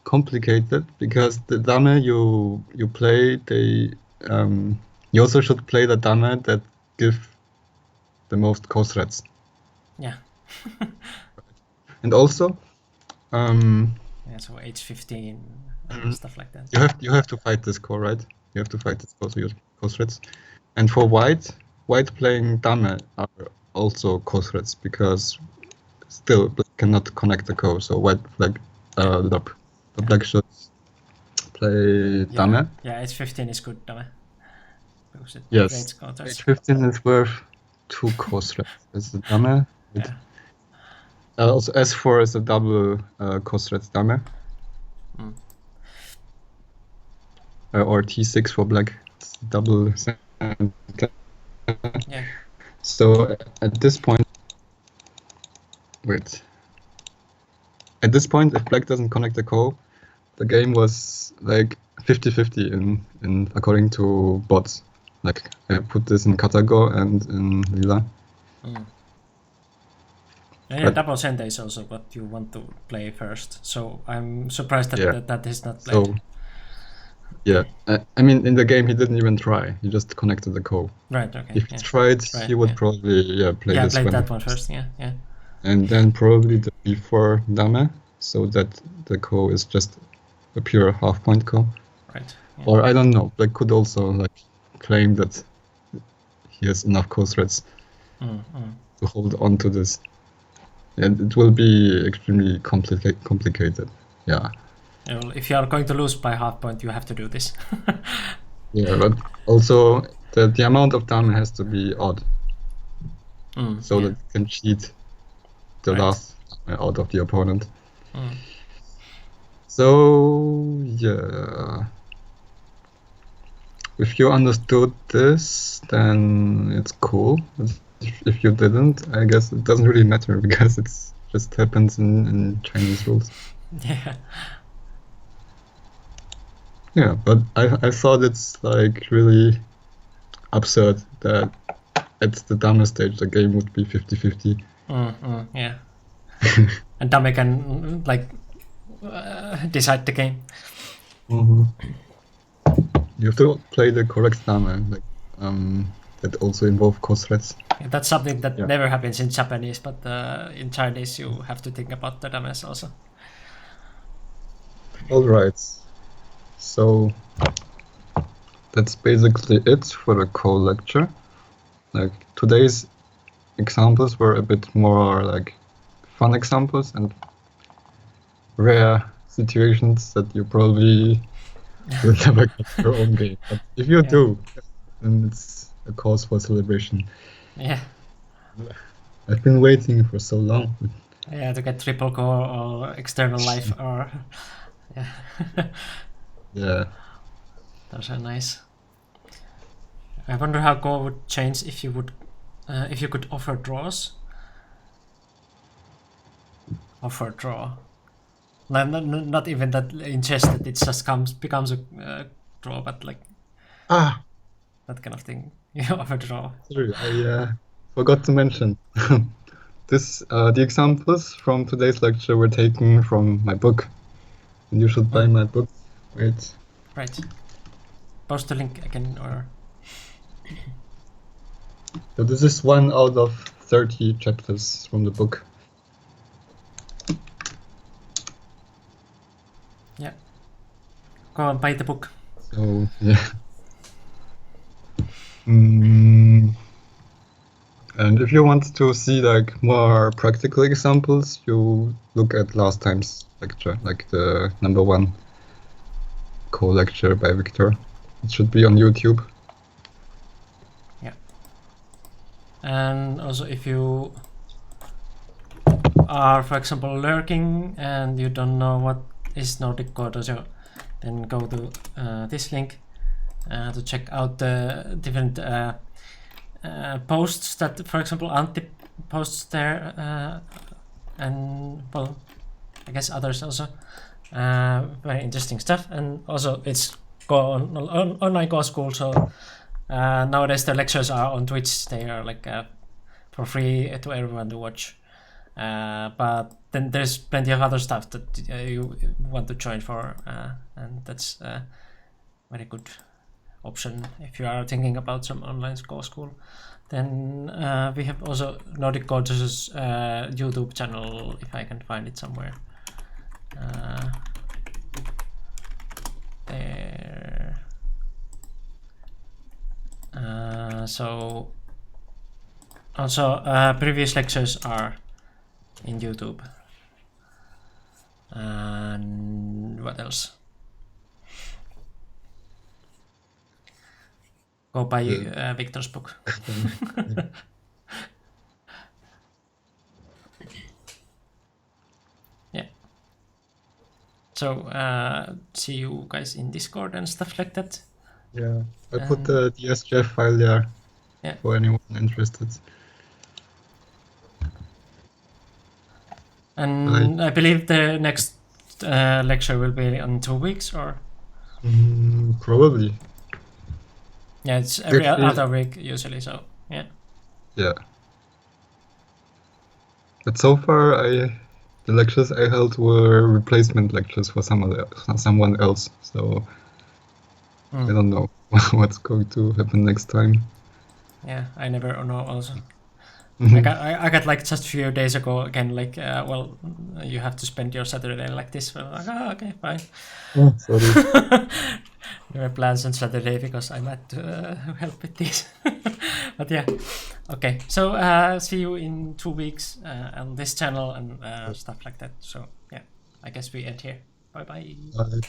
Speaker 2: complicated because the dame you play, you also should play the dame that give the most ko threats.
Speaker 1: Yeah.
Speaker 2: And also,
Speaker 1: yeah, so H15 and stuff like that.
Speaker 2: You have to fight this ko, right? You have to fight this Ko-rios. And for white playing dame are also Ko-rios because still black cannot connect the Ko, so white flag the black should play dame.
Speaker 1: Yeah, H15 is good dame. Because it
Speaker 2: Yes,
Speaker 1: creates counters.
Speaker 2: H15 is worth 2 Ko-rios as the dame.
Speaker 1: Yeah.
Speaker 2: Also S4 is a double Ko-rios dame. Or T6 for black. It's double.
Speaker 1: Yeah.
Speaker 2: So at this point, if black doesn't connect the Ko, the game was like 50-50 in according to bots. Like I put this in Katago and in Lila.
Speaker 1: Yeah, double center is also what you want to play first. So I'm surprised that that is not played.
Speaker 2: So, yeah, I mean, in the game he didn't even try. He just connected the Ko.
Speaker 1: Right. Okay.
Speaker 2: If he tried, he would probably play this one.
Speaker 1: That one first. Yeah.
Speaker 2: And then probably the B4 dame, so that the Ko is just a pure half-point Ko.
Speaker 1: Right. Yeah.
Speaker 2: Or I don't know. Black could also like claim that he has enough Ko-rios to hold on to this. And it will be extremely complicated. Yeah.
Speaker 1: Well, if you are going to lose by half point, you have to do this.
Speaker 2: Yeah, but also the amount of dame has to be odd, so that you can cheat the last out of the opponent. So yeah, if you understood this, then it's cool. If you didn't, I guess it doesn't really matter because it just happens in Chinese rules.
Speaker 1: Yeah.
Speaker 2: Yeah, but I thought it's like really absurd that at the dame stage the game would be 50-50.
Speaker 1: Yeah. And dame can like decide the game.
Speaker 2: You have to play the correct dame, like that also involve Ko-rios.
Speaker 1: Yeah, that's something that never happens in Japanese, but in Chinese you have to think about the dames also.
Speaker 2: All right. So that's basically it for the Ko lecture. Like today's examples were a bit more like fun examples and rare situations that you probably will never get your own game. But if you do, then it's a cause for celebration.
Speaker 1: Yeah.
Speaker 2: I've been waiting for so long.
Speaker 1: Yeah, to get triple core or external life or
Speaker 2: Yeah.
Speaker 1: Those are nice. I wonder how Go would change if you could offer draws. Offer draw. Not even that in chess that it just becomes a draw, but like that kind of thing. You offer draw.
Speaker 2: Sorry, I forgot to mention. The examples from today's lecture were taken from my book. And you should buy my book. Wait.
Speaker 1: Right. Post the link again, or.
Speaker 2: So this is 1 out of 30 chapters from the book.
Speaker 1: Yeah. Go and buy the book.
Speaker 2: So yeah. And if you want to see like more practical examples, you look at last time's lecture, like the #1 Ko lecture by Viktor. It should be on YouTube.
Speaker 1: Yeah. And also if you are, for example, lurking and you don't know what is Nordic Ko-dojo, then go to this link to check out the different posts that, for example, Antti posts there, and well, I guess others also. Very interesting stuff, and also it's online Go school, so nowadays the lectures are on Twitch. They are like for free to everyone to watch, but then there's plenty of other stuff that you want to join for, and that's a very good option if you are thinking about some online Go school. Then we have also Nordic Ko-dojo's YouTube channel, if I can find it somewhere. There. So also previous lectures are in YouTube. And what else? Go buy Viktor's book. Yeah. So see you guys in Discord and stuff like that.
Speaker 2: Yeah, I put the SGF file there for anyone interested.
Speaker 1: And I believe the next lecture will be in 2 weeks, or?
Speaker 2: Probably.
Speaker 1: Yeah, it's every other week usually, so yeah.
Speaker 2: Yeah. But so far, the lectures I held were replacement lectures for someone else, so I don't know what's going to happen next time.
Speaker 1: Yeah, I never know also. I got like just a few days ago again, like, well, you have to spend your Saturday like this. Well, like, oh, okay, fine.
Speaker 2: Oh, sorry.
Speaker 1: There were plans on Saturday because I might help with this. But yeah, okay. So see you in 2 weeks on this channel and stuff like that. So yeah, I guess we end here. Bye-bye.
Speaker 2: Bye.